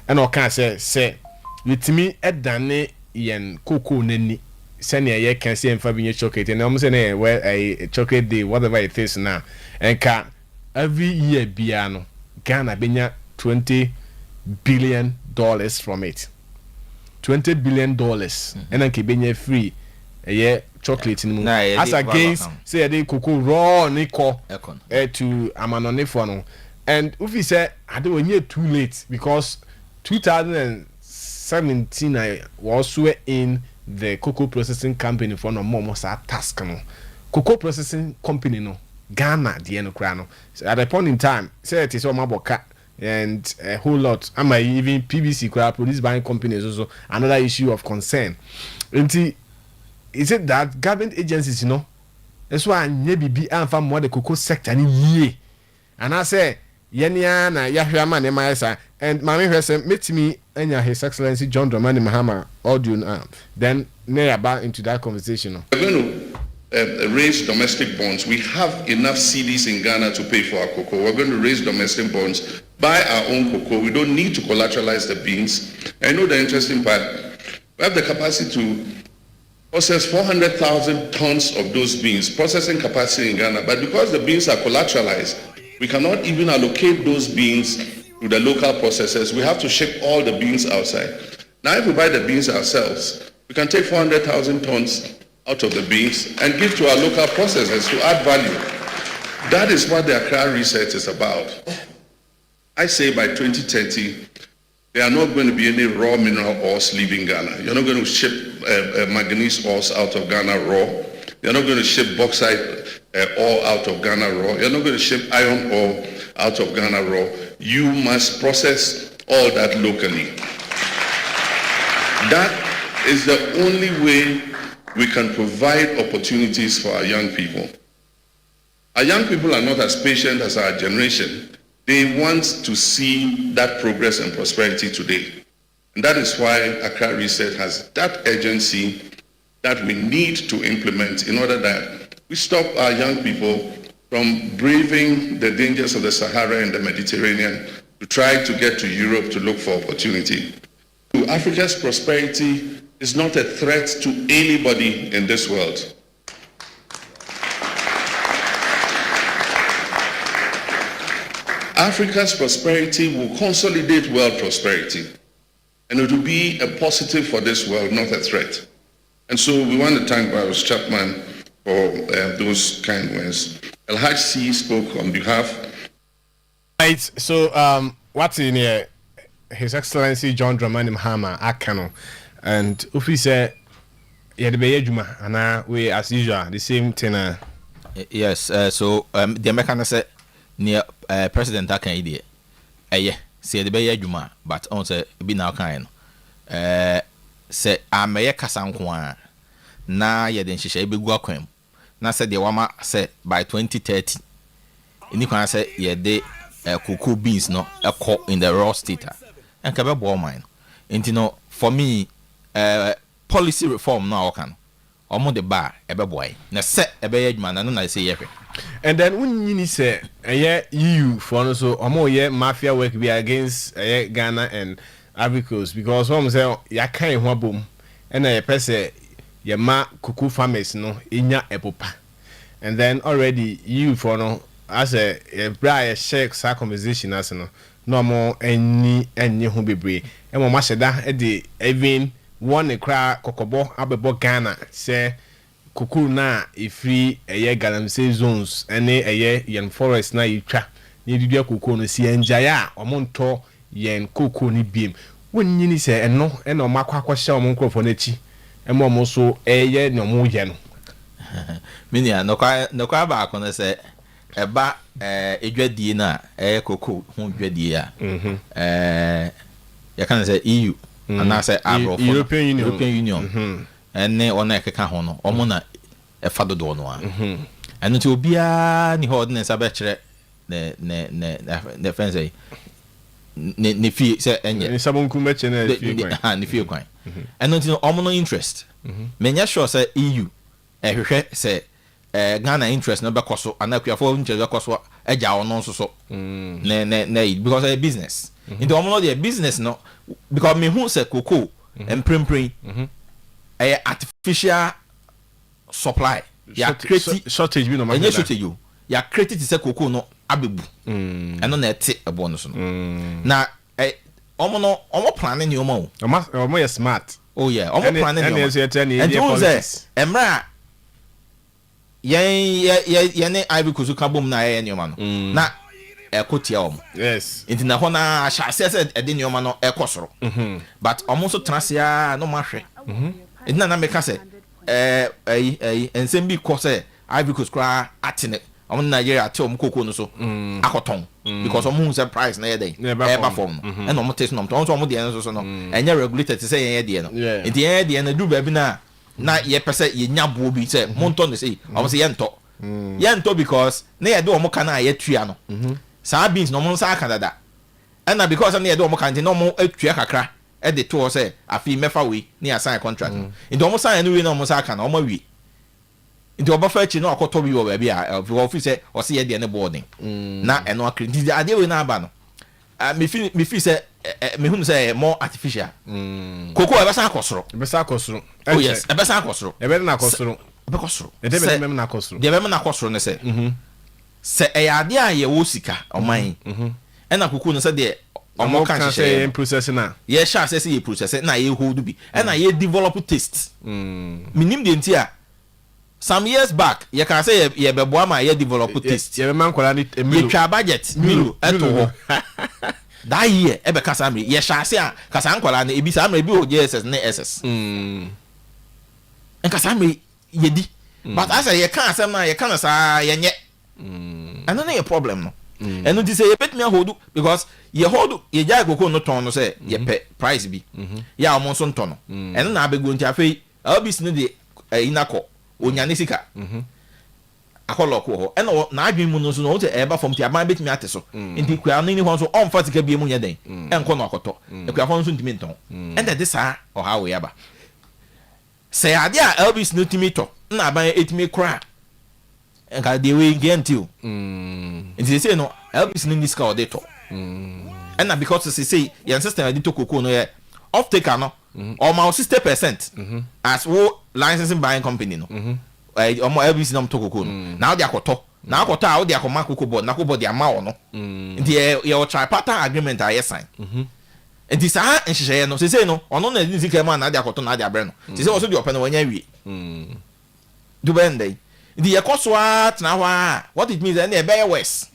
And I can say with me at dane yen cocoa neni send ye can see and fabian chocolate and I'm saying well a chocolate day whatever it is now and can every year biano Ghana benya $20 billion from it. $20 billion and then benya free a year chocolate in as against say the cocoa raw nickel to amanonifono. And if we say I don't hear too late, because 2017 I was in the cocoa processing company for no more task no cocoa processing company no Ghana the enokrano. So at a point in time, say it is all maboka and a whole lot. Am I even PVC crowd produce buying companies also another issue of concern. Is it that government agencies, that's why maybe and from more the cocoa sector in ye. And I say Yenya na Yahyaman Emaisa and Mammy Hesem meet me and His Excellency John Dramani Mahama audio then near about into that conversation. We're going to raise domestic bonds. We have enough CDs in Ghana to pay for our cocoa. We're going to raise domestic bonds, buy our own cocoa. We don't need to collateralize the beans. I know the interesting part. We have the capacity to process 400,000 tons of those beans, processing capacity in Ghana. But because the beans are collateralized, we cannot even allocate those beans to the local processors. We have to ship all the beans outside. Now, if we buy the beans ourselves, we can take 400,000 tons out of the beans and give to our local processors to add value. That is what the Accra research is about. I say by 2030, there are not going to be any raw mineral ores leaving Ghana. You're not going to ship manganese ores out of Ghana raw. You're not going to ship bauxite ore out of Ghana raw. You're not going to ship iron ore out of Ghana raw. You must process all that locally. That is the only way we can provide opportunities for our young people. Our young people are not as patient as our generation. They want to see that progress and prosperity today. And that is why Accra Research has that urgency that we need to implement in order that we stop our young people from braving the dangers of the Sahara and the Mediterranean to try to get to Europe to look for opportunity. Africa's prosperity is not a threat to anybody in this world. Africa's prosperity will consolidate world prosperity, and it will be a positive for this world, not a threat. And so we want to thank Barros Chapman for those kind words. El Haj C spoke on behalf. Right, so what's in here? His Excellency John Dramani Mahama Akano, and Ufi said, "Yeah, the Bayajuma, and we as usual the same thing." Yes, so the American said near President Akan idea. Yeah, say the Bayajuma, but on say be now kind. Say I'm a Kasankwa. Na ye den shisha be guakwem. Na said the wama say by 2030. Ini can say ye de cocoa beans no in the raw state. And kabe bo mine. Inti no for me policy reform now can. Omo the bar ebe boy. Na set ebe adwuma na no na say yehwe. And then when you say EU for no so omo ye mafia work be against Ghana and Ivory Coast because one say ya kan ho bom and na pese ye ma cocoa farmers no inya epopa. And then already EU for no as a bra shake sa conversation as no no more any ho bebre e mo ma sheda e de even one cry kokobo abebo Ghana say kuku na ifri eye galamsey zones ene eye yen forest na yitwa ni didua kuku no si enjaya omonto yen kuku ni biem wonyini se eno ena omakwa akwahye omonkrofo na chi emo mo so eye no mo ye no minia no kwa ba akona se eba edwadie na kuku hu dwadie a ya kan say EU and I say European Union and on ekeka ho no omo na e fado do no a and nti obia ni ordinance abekere ne friends say ne fie say enye ni sabonku meche na fie kwan ne fie kwan and nti omo no interest menya sure say EU ehwehwe say Ghana interest no bekoso and Akuafo interest bekoso eja ono nso so ne because a business into omo no the business no because me who say cocoa and primpring artificial supply ya create shortage bi no ma shortage you ya create say cocoa no abebu eno na ete ebo no so na omo plan ni omo ye smart oh yeah omo plan ni and you say emra yen Ivory Coast ka bom na ye ni no na ekotia yes inti na hona asha se ede ni no ekosoro but omo so transia no mahwe inti na make say ensem bi ko say Ivory Coast kra atine omo Nigeria ate omo koko no so akoton because omo say price na ye dey eba form and omo taste no omo de no so no enya regulated to say ye de no inti ye de na du ba bi na ye pese ye nyabo bi say monto no say omo say ye nto because na ye de omo kana ye tua no sa beans no mo sa Canada and because na ye de omo kan no mo atua kakra e de to say afi mefa we na sign contract into omo sign no we na omo sa kana omo wi into obo fa chi no akoto bi wo ba bi a office o say ye de ne boarding na eno akredit ade we na aba no me fi say me hu say more artificial cocoa e be san akosoro oh yes e be san akosoro e be na akosoro e be kosoro e de be na akosoro de be na akosoro ne say se e ade a ye wo sika oman e na cocoa no say de omo kan say process na ye sha say ye process na ye hold bi e na ye develop taste minim de ntia some years back you can say ye be boa ma ye develop taste ye be man kola ni ye twa budget milu eto ho that year e be kasa amre ye sha say a kasa nkola na ebi sa amre bi o JSS na SS en kasa amre ye di but as ye kan asem na ye kan sa ye nye and no ye problem no and no say ye bet me hold because ye hold ye jai koko no ton no say ye pe price bi ya omo so ton no and na abego nti afei obis no de inako onyane sika akoloko ho and na adwen mu no so no e ba from ti aban bet me ateso nti kwa no ni ho so on fatika bi mu nya den enko no akoto e kwa ho so ntimi nton and that this ha o ha we aba say ade a Elvis no timi to na aban etimi kra enka de we gentil nti say no Elvis no niska o de to and na because say your system ade to koko no ye off taker no or my 60% as wo licensing buying company no omo Elvis no to koko no now they akoto na akoto a wo de akoma koko board na koko board ya ma wo no nti ye o tripartite agreement a ye sign nti sa nhihye no say no ono na ni sika ma na de akoto na de abre no say wo so de open no wanya wie do bende nti ye koso a tena ho a what it means na e be worse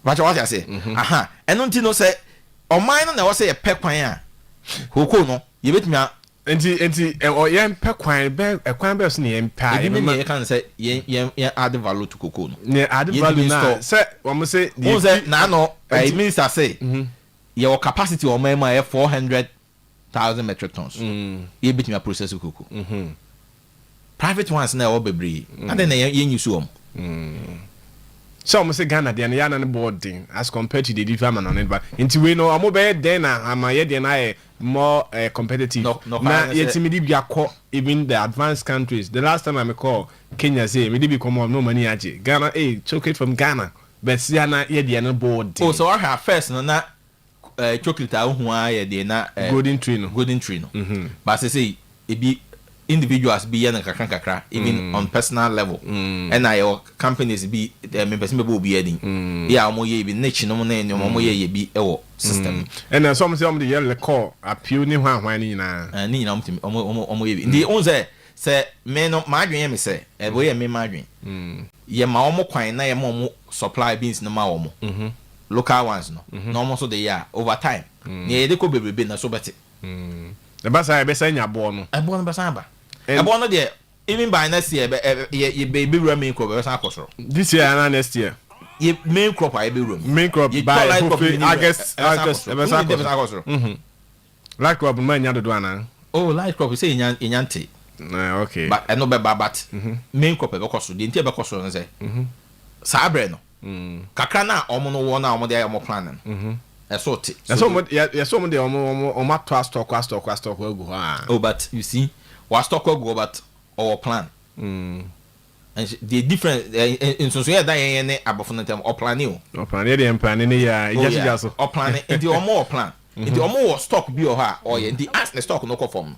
what I say aha eno nti no say oman no na wo say ye pe kwan a koko no ye betimi enti o ye pe kwan be kwan be so ne ye mpa e be me kan say ye add value to koko no ne add value na say wo mo say na no it means I say your capacity o man ma 400,000 metric tons ye betimi process koko private ones na o bebre and then ye nyusu om so I'm say Ghana they na na boarding as compared to the different man on it but into we know am be then am ye dey na more competitive na yet me dey akọ even the advanced countries the last time I call Kenya say me dey be come no money aje Ghana chocolate from Ghana but see na ye dey na boarding oh so our first no na chocolate a hu a ye dey na golden tree no but say e be individuals be yan kakra even on personal level and your companies be me person be be heading yeah omo ye be niche no na enyo omo ye bi ewo system and some say omo the yellow call appeal ni hwan ni na ni na omo ye bi ndi on say me no ma adwen me say e bo ye me ma adwen ye ma omo kwan na ye ma omo supply beans no ma omo local ones no no omo so the year over time ye de ko bebrebe na so beti the basa be say nya bo no ebo no basa ba ebo no de even by next year ye be main crop be san akosoro this year and next year ye main crop I be room main crop by August be san akosoro light crop man nya do ana oh light crop say nyante okay but no be but main crop be kosoro de ntia be kosoro no say sabre no kakra na omo no wo na omo de omo planning so de omo to stock we go ha oh but you see what stock go but our plan and the different in so yeah that any above no time or plan you or plan dey plan ni ya just or plan the omo plan the omo stock bi o ha or the ask the stock no go form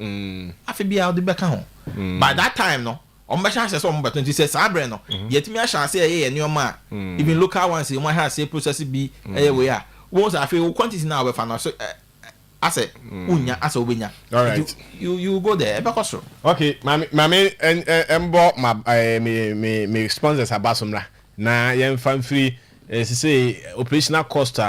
afi bi out the back ho by that time no omo chance so omo 20 say sabre no yetimi a chance ye ni omo even local ones you might have say process bi we are once I feel quantity now we find so I say unya asa obenya all right you go there because okay mami embo me sponsors abasomra na yem fan free say operational cost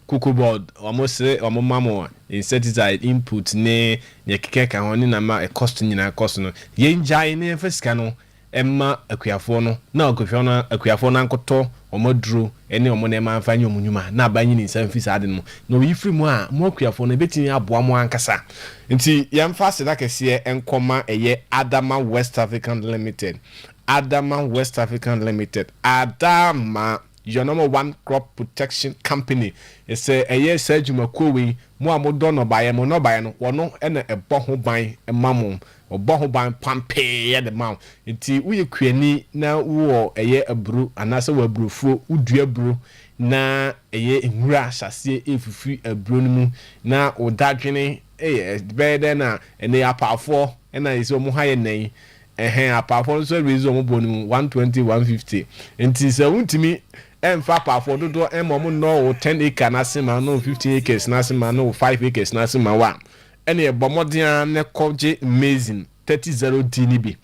cocoa board almost mamo insecticide input ne keke kan ho ni na ma cost nyina cost no yen jai ne fisika no emma akuafo no na akuafo na nkoto omaduro ene omo na ma afanya omunyuma na abanyi ni nsam fisa ade no no yifiri mu a mo akuafo no betini aboa mo ankasa nti yemfa se da kese enkoma eye Adama West African Limited Adama your number one crop protection company it's a year surgery we mo amodo no baye mo no baye no wono ena ebo ho ban emamo obo ho ban pampe ya de ma nti uye kuani na wo eye aburu anase wa aburufuo udua aburu na eye nwura hyase efufi aburo no mu na odadwene bɛɛdɛ na ene apafo na ese omo ha ye nan apafo so reason omo bonu 120 150 enti se wuntimi emfa apafo dodo emmo no 10 acre na sema no 15 acres na sema no 5 acres na sema wa ene ebomodian ne koje amazing 30D ni bi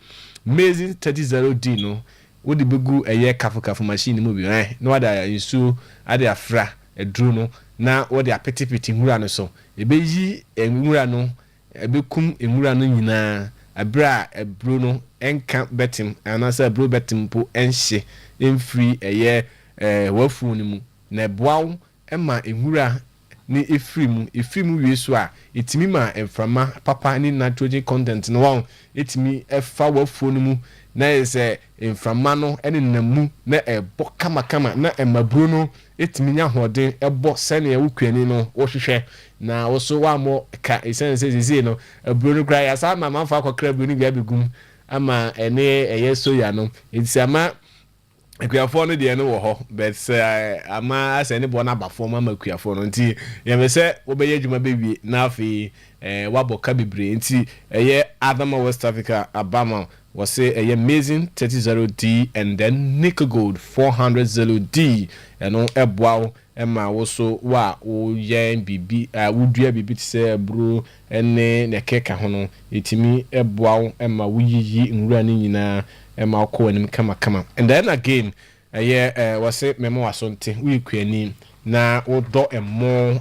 amazing 30D no wodi begu eye kafu machine mu bi no wada insu ade afra edru no na wodi apetipeti nwura no so ebeyi enwura no ebekum enwura no nyina abra ebro no enka betim anasa ebro betim po enhye emfiri eye wafu ni mu na eboaw ema enwura ni efrimu wiesu a etimi ma emframa papa ni nitrogen content no won etimi efa wafu ni mu na ese emframa no ene namu na ebo kama na emabro no etimi nya hoden ebo sene ewukwani no wohwehwe na woso wa mo ka esense no abro no kra ya sa ma manfa akokra abro no bia begum ama ene eye soya no ensama Akuafo no de no wo ho but ama ase ne bo na abafo ma Akuafo no nti ye me se wo be yadwuma bewie na afi waboka bebre nti eye Adama West Africa Abama was say a amazing 30D and then nickel gold 400D and on ebwa emma also wa o yen bibi wudua bibi tse bro ene ne keka ho no etimi ebwa emma wuyiyi nwura ni nyina emma ko anim kama and then again was say memo wasonte wi kwani na wodo emo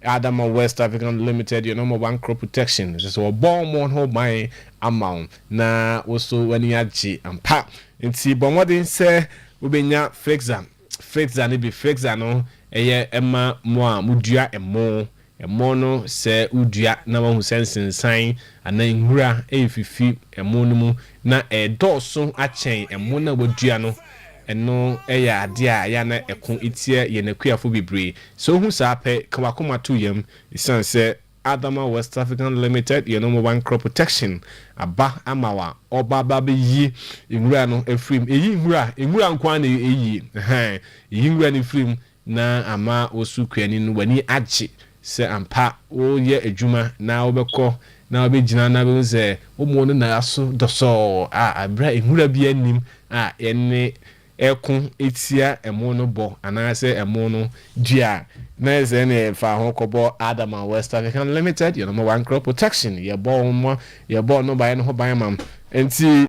Adama West African Limited, your number one crop protection. Just a bomb on hold my amount. Na also when you had and pap. And see, but what they say, we be nya flexa ni be flexa no. Emma moa mudia emo no se udia na wa husensen sign and na ngura fifi emo no mu na doso achen emo na wadua no. Eno eya adia ya na ekon itie ye na Akuafo bebre so hu sa pe kwakoma to yam isan se Adama West African Limited your number one crop protection aba amawa oba ba be yi nwura no efrim eyi nwura nkwa na eyi eyi nwura ni frim na ama osu kwani no wani agye se ampa wo ye adwuma na obekọ na obegina na be se omo no na aso doso abra nwura bi anim ene ekun etia emo no bo anase emo no dia na eze ne fa ho kobo Adama West African Limited your number one crop protection ye bo no buy no buy mam enti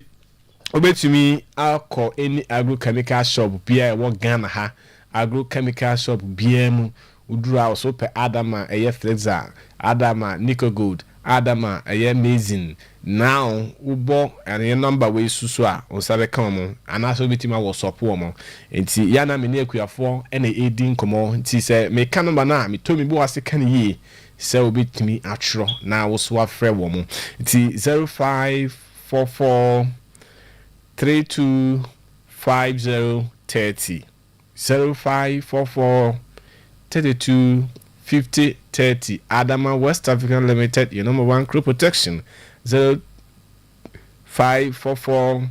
obetumi akọ any agrochemical shop bia wo Ghana ha agrochemical shop bia mu udura also pe Adama eye flexa Adama nickel gold Adama eye amazing now ubo and your number we susu a onsabe kan mo anaso bitima wo support mo enti ya na me ne Akuafo ene edin komo enti se me kan number na me to me bo ase kan yi se obitimi atro na wo so afre wo mo enti 0544 325030 0544 325030 Adama West African Limited your number one crop protection 0544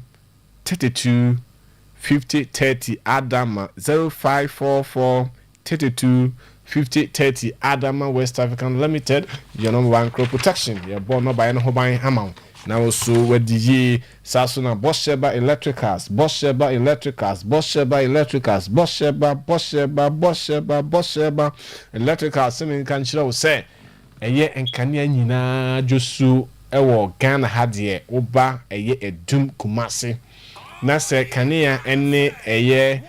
325030 Adama 0544 325030 Adama West African Limited your number one crop protection your born no buy no buy amount now so with the Sasuna Bosheba Electricals Electricals semi kan chira wo say eye enkania nyina josu ewo Ghana hadie oba eye edum Kumasi na se kania ene eye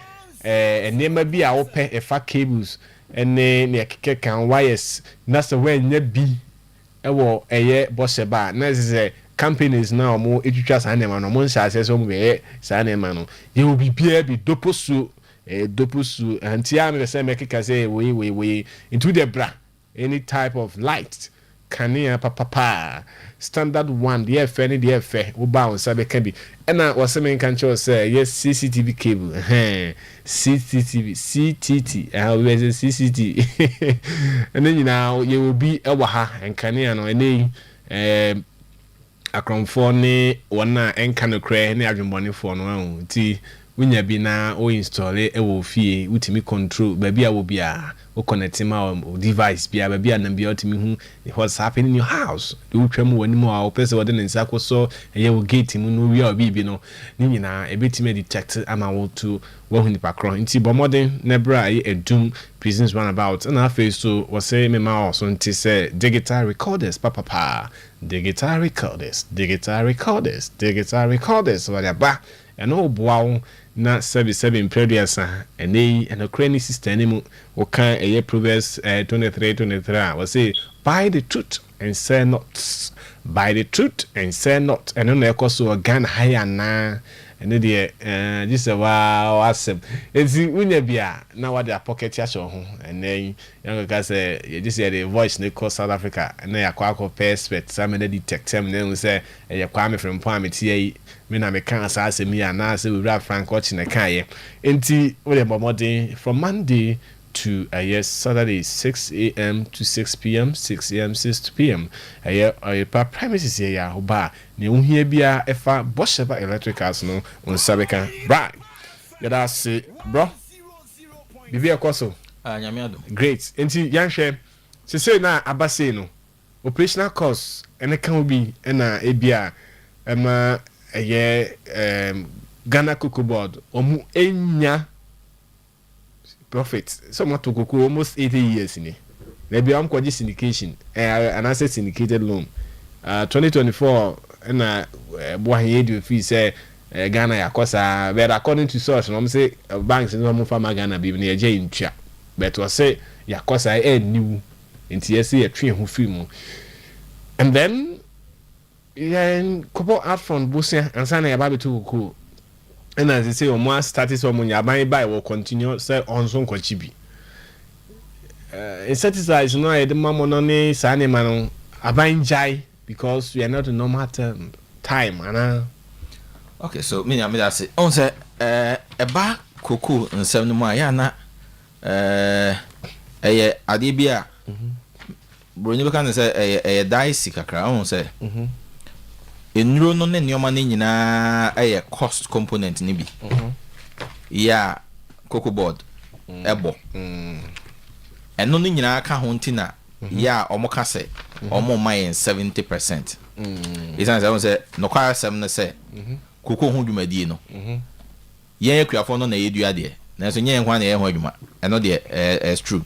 enema bi a wope efa cables ene ne keke kan wires na se wanya bi ewo eye Bosheba na se companies now mo etwitwa sanema no mo nhyase so mo be sanema no ye obi bia bi doposu anti am say make ka say we into the bra any type of light kania papa standard one the F any the F wo ba on sabe kan bi na was me kan cho say yes CCTV cable CTT we say CCT and then now you will be ewa ha and kania no akromfo ne wona enka no kra ne adwembonefo no ahu ti wunya bi na o install e wo fie wutimi control ba bia wo bia o connect ma device bia ba bia na bia otimi hu what's happening in your house do twam wani mu a o pese wo de nsa koso eye wo gate mu no wi a obi bi no ni nyina e betimi detect ama wo to wo hu ni pakro nti bomodin nebra e edum prisons run about na face so wo say me ma so nti say digital recorders papa digital recorders what ba eno boawo na 77 preduasa ene cranny system ni mu wo kan eye Proverbs 23 we say buy the truth and sell not eno na ekoso organ higher na ene de just wow asem ezi unya bia na what their pocket ya show ho ene young guys say you just hear the voice ne call South Africa na yakwa perspect some na detect them na say yakwa from Pameti me na me kan asase mi ana say we rap Frank watch na kan ye enti we dey bomodin from Monday to yes Saturday 6 a.m. to 6 p.m. 6 a.m. 6 p.m. Pa premises here ya oba ne ohia bia efa Bosheba electricals no on sabeka right yada say bro bibi akoso nyame adom great enti yanhwe se na abase no operational cost ene kan obi na ebia ema Ghana Cocoa Board omu enya profit so much to cocoa almost 80 years ni na bia am kwaji syndication an asset syndicated loan 2024 na boahe edu fee say Ghana yakosa but according to source no say banks no mo fa Ghana bi na eje ntwa but we say yakosa new nti yesi yetwe ho fee mu and then couple out from Busia and sana ya babe to cocoa and as they say o mo started so mo nyaban buy will continue say on so nkwachi bi insecticides no e de mamo no ne sane ma no abanjai because we are not a normal time ana okay so me that say on say eba cocoa nsem no ma ya na eye ade bia bro ni be kan say eye dice kakra on say enuro no ne nioma ne nyina eye cost component ni bi ya cocoa board ebo eno ne nyina ka ho ntina ya omoka se omo mayen 70% isan say no kwa sem ne say cocoa ho dwumadie no yen akuafo no na yedua de na so yen kwa na ye ho adwuma eno de is true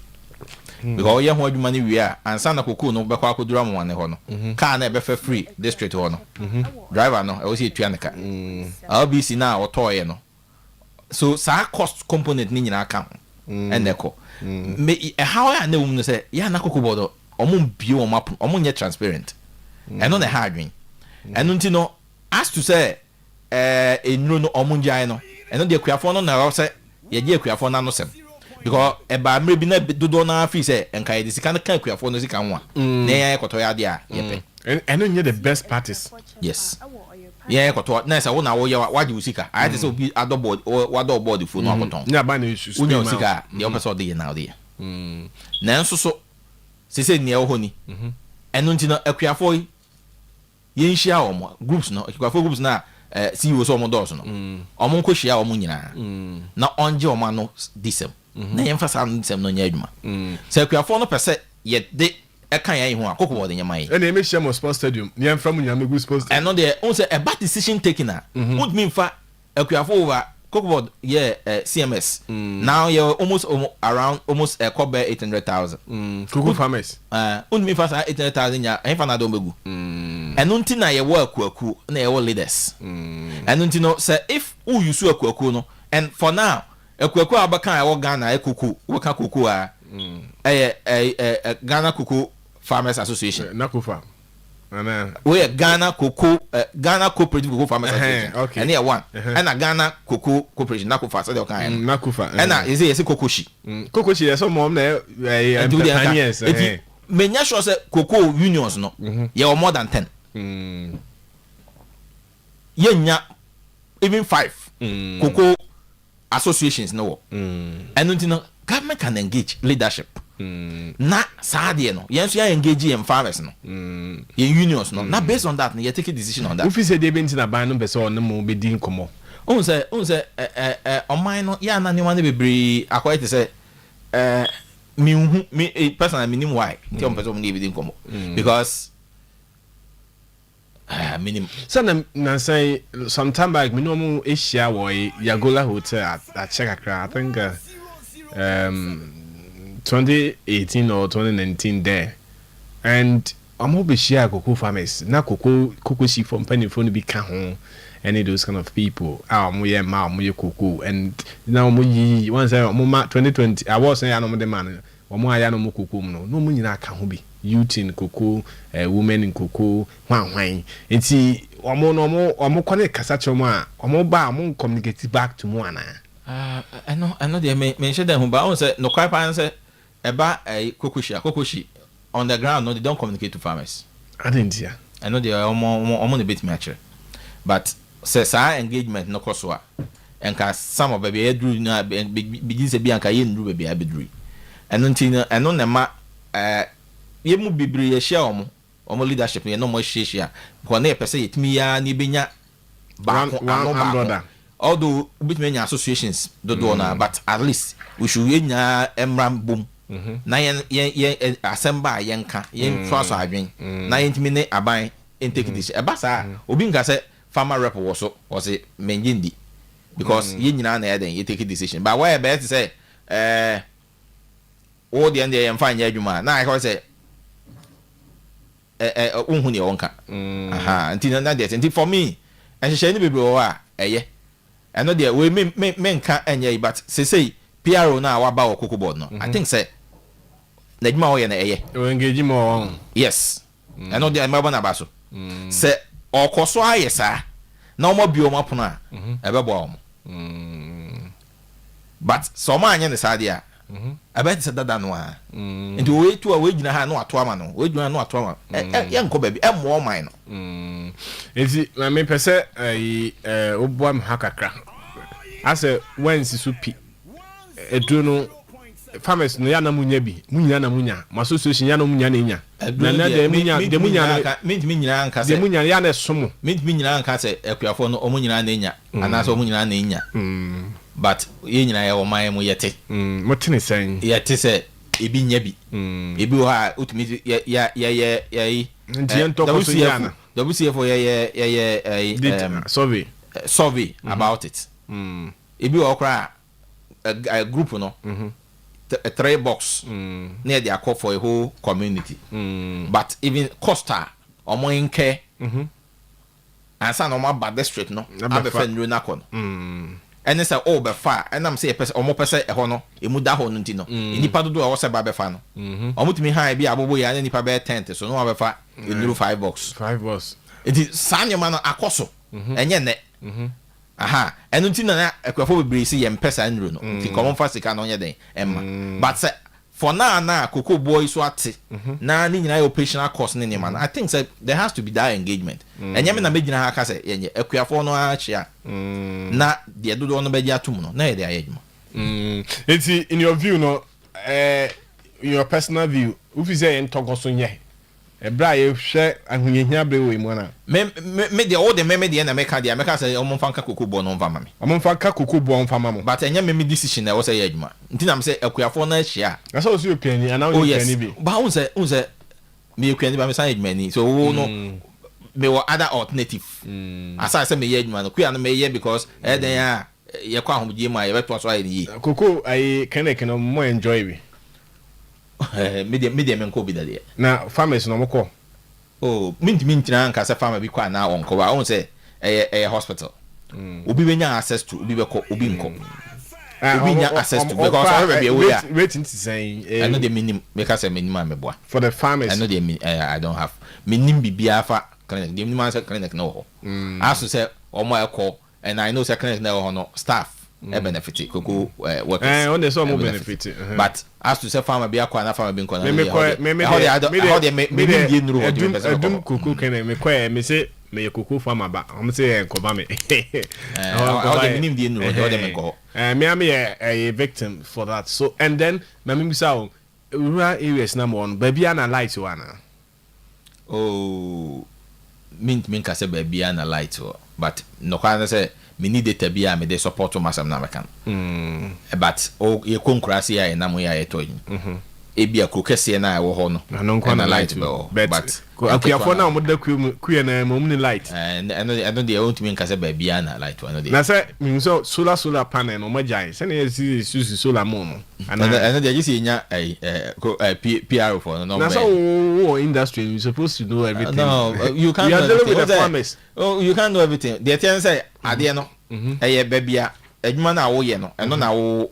because ye ho adwuma ne wi a ansa na cocoa no be kwa akodura mo wane ho no car na be fa free district ho no driver no e wo se tua ne ka RBC na otoye no so sa cost component ni nyina ka eneko me how ya na no say ya na cocoa board omon bi o map omon ye transparent eno na ha adwen eno nti no as to say enuro no omon jai no eno de akuafo no na say ye je akuafo na no sem because eba mre bi na dodo na fi say enka de sika na kan akuafo no sika nwa na ya koto ya de a ye pe eno nye the best parties yes yeah koto na say wo na wo ye waje usika I just be adoboard wado board fu no akoton nya ba na issues unya usika de o person de na de na enso so se ne ho ni eno nti na akuafo ye nhia omo groups no akuafo groups na CEO so omo dos no omo nko hia omo nyina na onje omo no disem na ye mfa sam disem no nya adwuma se akuafo no pese ye de eka yan ho akoko wo de nya mai and me share mo sports stadium ye mfa mu nyame go sports and no there on say a bad decision taken would mean fa akuafo over Cocoa yeah CMS now you're almost around almost cover 800,000 cocoa farmers would mean fa 800,000 ya en fa na do mbegu and unti na ye wo akuaku na ye wo leaders and unti no say if who you su akuaku no and for now akuaku abaka ya wo Ghana e cocoa wo ka cocoa Ghana Cocoa Farmers Association Nakufa we Ghana Cocoa Ghana Cooperative Cocoa Farmers Association okay. And here one and a Ghana Cocoa Corporation Nakufa so they can Nakufa and is it Kokoshi Kokoshi so mom na yes menya sure say cocoa unions no you more than 10 yenya even 5 cocoa associations no and until government can engage leadership. Na sadia no. Yes, you engage in farmers no. In unions no. Na based on that, you take a decision on that. If you say they been in a ban, no person no more be doing come. Unse on mine no. Ya na ni one be akwa te say me personally minimum why. Tell person be doing come because minimum. So na say sometime back me no mo Asia boy Yagola Hotel at check I think 2018 or 2019 there, and I'm hoping share cocoa farmers na cocoa sheep from penny phone be can any of those kind of people. Mo cocoa and now mo once I mo 2020 I was saying I know the man mo aya no mo cocoa no mo nyina ka ho bi youth in cocoa women in cocoa hwan enti omo kone kasa chomo a omo ba mo communicate back to mo ana I know they mention them but I say no quite answer about a kokoshi on the ground. No, they don't communicate to farmers. I didn't hear. I know they are almost a bit mature, but says our engagement no crosswa and cause some of baby drew na begins to be anka yen drew baby abedri and until and on the ma yemu bibri share omo leadership no more share because na person it me ya ni benya one brother. Although bit many associations do na but at least we should nya emram boom na yen assemble yenka yen trust adwen na yen timi ne aban take this e ba sa obi nka say farmer rep was it menjindi because yen nyina na eden you take decision but why be say all the end yen fan adwuma na I call say unhu ne wonka aha until na that until for me and she ni bebre o a eye I know there we men can enye but say PRO na wa ba wo cocoa board no I think say na djuma wo ye na eye we engage more yes I know there maba na ba so say okoso aye sa na omo bi omo pono a e be bo omo but so ma anye ne sa dia about say dada no a nti we tu a we gina ha no ato ama no we gina no ato ama ye nko ba bi e mo man no enti na me pese obo am hakakra ase when sisu pi edu no farmers no ya na munya bi munya na munya ma association ya na munya na nya na de munya me nyina anka se de munya ya na somo me nyina anka se Akuafo no omo nyina na nya ana so omo nyina na nya but ye nyina ya wo man mu yete mo tini sen yete se ebi nya bi ebi wo ha utumi ya nti en toko so ya na WCF survey about it ebi wo kra a group no a 3 box near the call for a whole community but even Costa omo nke and san omo bad district no abefa nru na kon and say oh be far and am say person omo person e ho no emu da ho no nti no nipa dodo a wo se ba be fa no omo timi han bi abobo ya nipa be 10 so no abefa nru 5 box it is sanyama no akoso enye ne aha enu nti na Akuafo bebre si ye mpesa nru no nti common fasika no nye den emma but say for now na cocoa boy so ate na ni nyina operational cost ni man I think say there has to be that engagement enye me na megina ha ka say yenye Akuafo no a chia na de dodo no be dia tum no na ye de ayedwuma enti in your view no in your personal view if you say en togoso nye ebra ye hwe ahunyehia bre we mu na me de all the me de na meka de meka say omo fanka cocoa boy no mfa mame omo fanka cocoa boy mfa mamo but enye me decision na wo say yedwuma nti na me say Akuafo na chia na so you piani and now you piani bi ba unse me piani ba me say yedwuma ni so wo no me were other alternative asa say me yedwuma no kuya no me ye because den ya ye kwa ahomje mu a ye beto so aye ni cocoa ai kenek no mo enjoy bi media men ko bi dade na farmers no moko oh mintina nka se farmer bi kwa na onko ba won say hospital obi benya access to obi beko obi nko obi nya access to because already we are waiting to say I know the minimum make us a minimum meboa for the farmers I know the I don't have minimum bibia fa clinic the minimum clinic no ho as to say omo eko and I know say clinic no ho no staff benefit cocoa workers on the some benefit but as to say farmer be akwa na farmer be nko na me how they me nru person cocoa can me say me cocoa farmer ba I'm say enkoba me how the minim dey no how dem go me am a victim for that. So and then me bisa rural areas number one baby ana light one. Oh min ka say baby ana light but no kwa say me need data bia me dey support to masam na mekan but ye konkurasi ya na mo ya etoyin ebi akokese na wo ho no na light but Akuafo na mo da ku na mo ni light and dey want me nkase ba bia na light one dey na say me so solar panel no majai say na si solar mo no and dey just nya PR for no na so industry you supposed to know everything. No, you can't know everything with the farmers. Oh, you can't know everything. They tell say ade no bebia adwuma na wo ye no eno na wo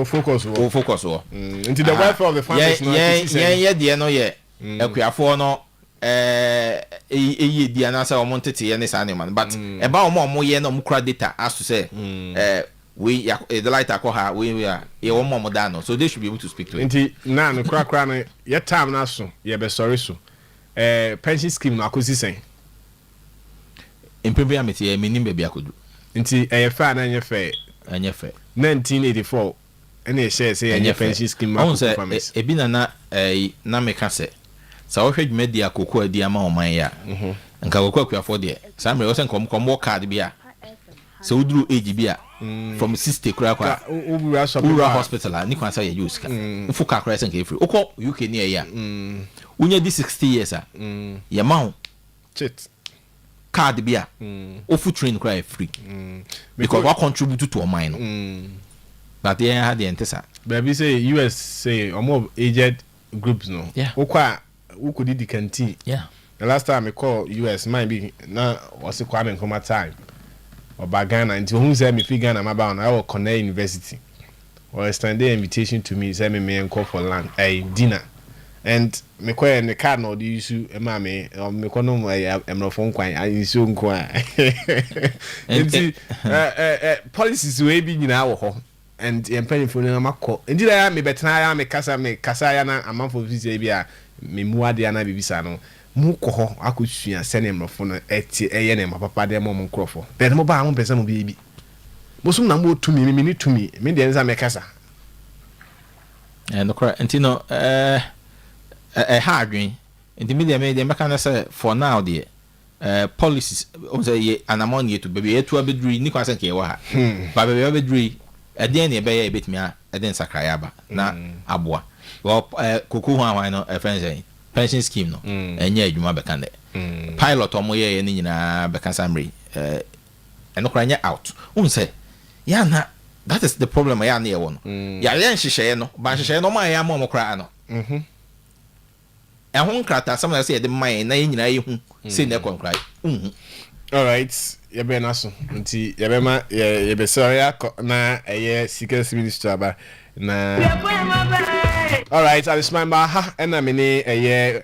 focus into the welfare of the farmers. Yeah de no ye Akuafo no eye di anasa o montete ye ne sa ne man but e ba o ye no mukra data as to say we the light akoha we are e o mo da no so they should be able to speak to it. Nti na no kra no ye time na so ye be sorry so pension scheme no akosi sen improvement amete ye minim bebia kodu nti fa na nye fe 1984 ene share say ye pension scheme ma farmers ebi na na meka se sa wo hwedwuma di akoko adi ama oman ya nka akoko Akuafo de samre wo se nkom card bia so uduru age bia from 60 kura ura hospital ni kwa say you ska ufu ka kura se nka free ukọ UK ni ya unya di 60 years ya ma chit card bia ofu train kura free because what contribute to oman no but they had the entesa baby say US say omo aged groups no ukwa ukudi di canteen the last time I call US might be na was it Kwame Nkrumah time or Ghana until who said me fi Ghana ma ba I will connect university or extend the invitation to me say me and call for land dinner and me call in the card no the issue ma me me call no em phone kwan I issue nko and policies we be nyina wo ho and employing for na makọ ndi da me betena ya me kasa ya na amanfo visa bia me muade na bibisa no mu kọ ho akosua sene mrofo no eti eye ne mapapa de mo nkrofo be mo ba mo pesa mo bi bosum na mo tumi me ni tumi me de nza me kasa no correct antino hardwin enti me de meka na say for now the policies o say ye anamon ye to be etu abedri ni kwa senke wa ha ba be abedri eden ne be ye betimi a eden sakraya ba na aboa well koku hwan no pension scheme no enye adwuma beka ne pilot omo ye ni nyina beka samre enokra out unse ya na that is the problem ya na ye wo no ya yen hihye no ba hihye no ma ya ma omokra no ehun krata some say the man na nyina ye hu say na konkra all right ye be na so nti ye be ma ye be sorry na eye security minister aba na all right I smile ba ha na me ni eye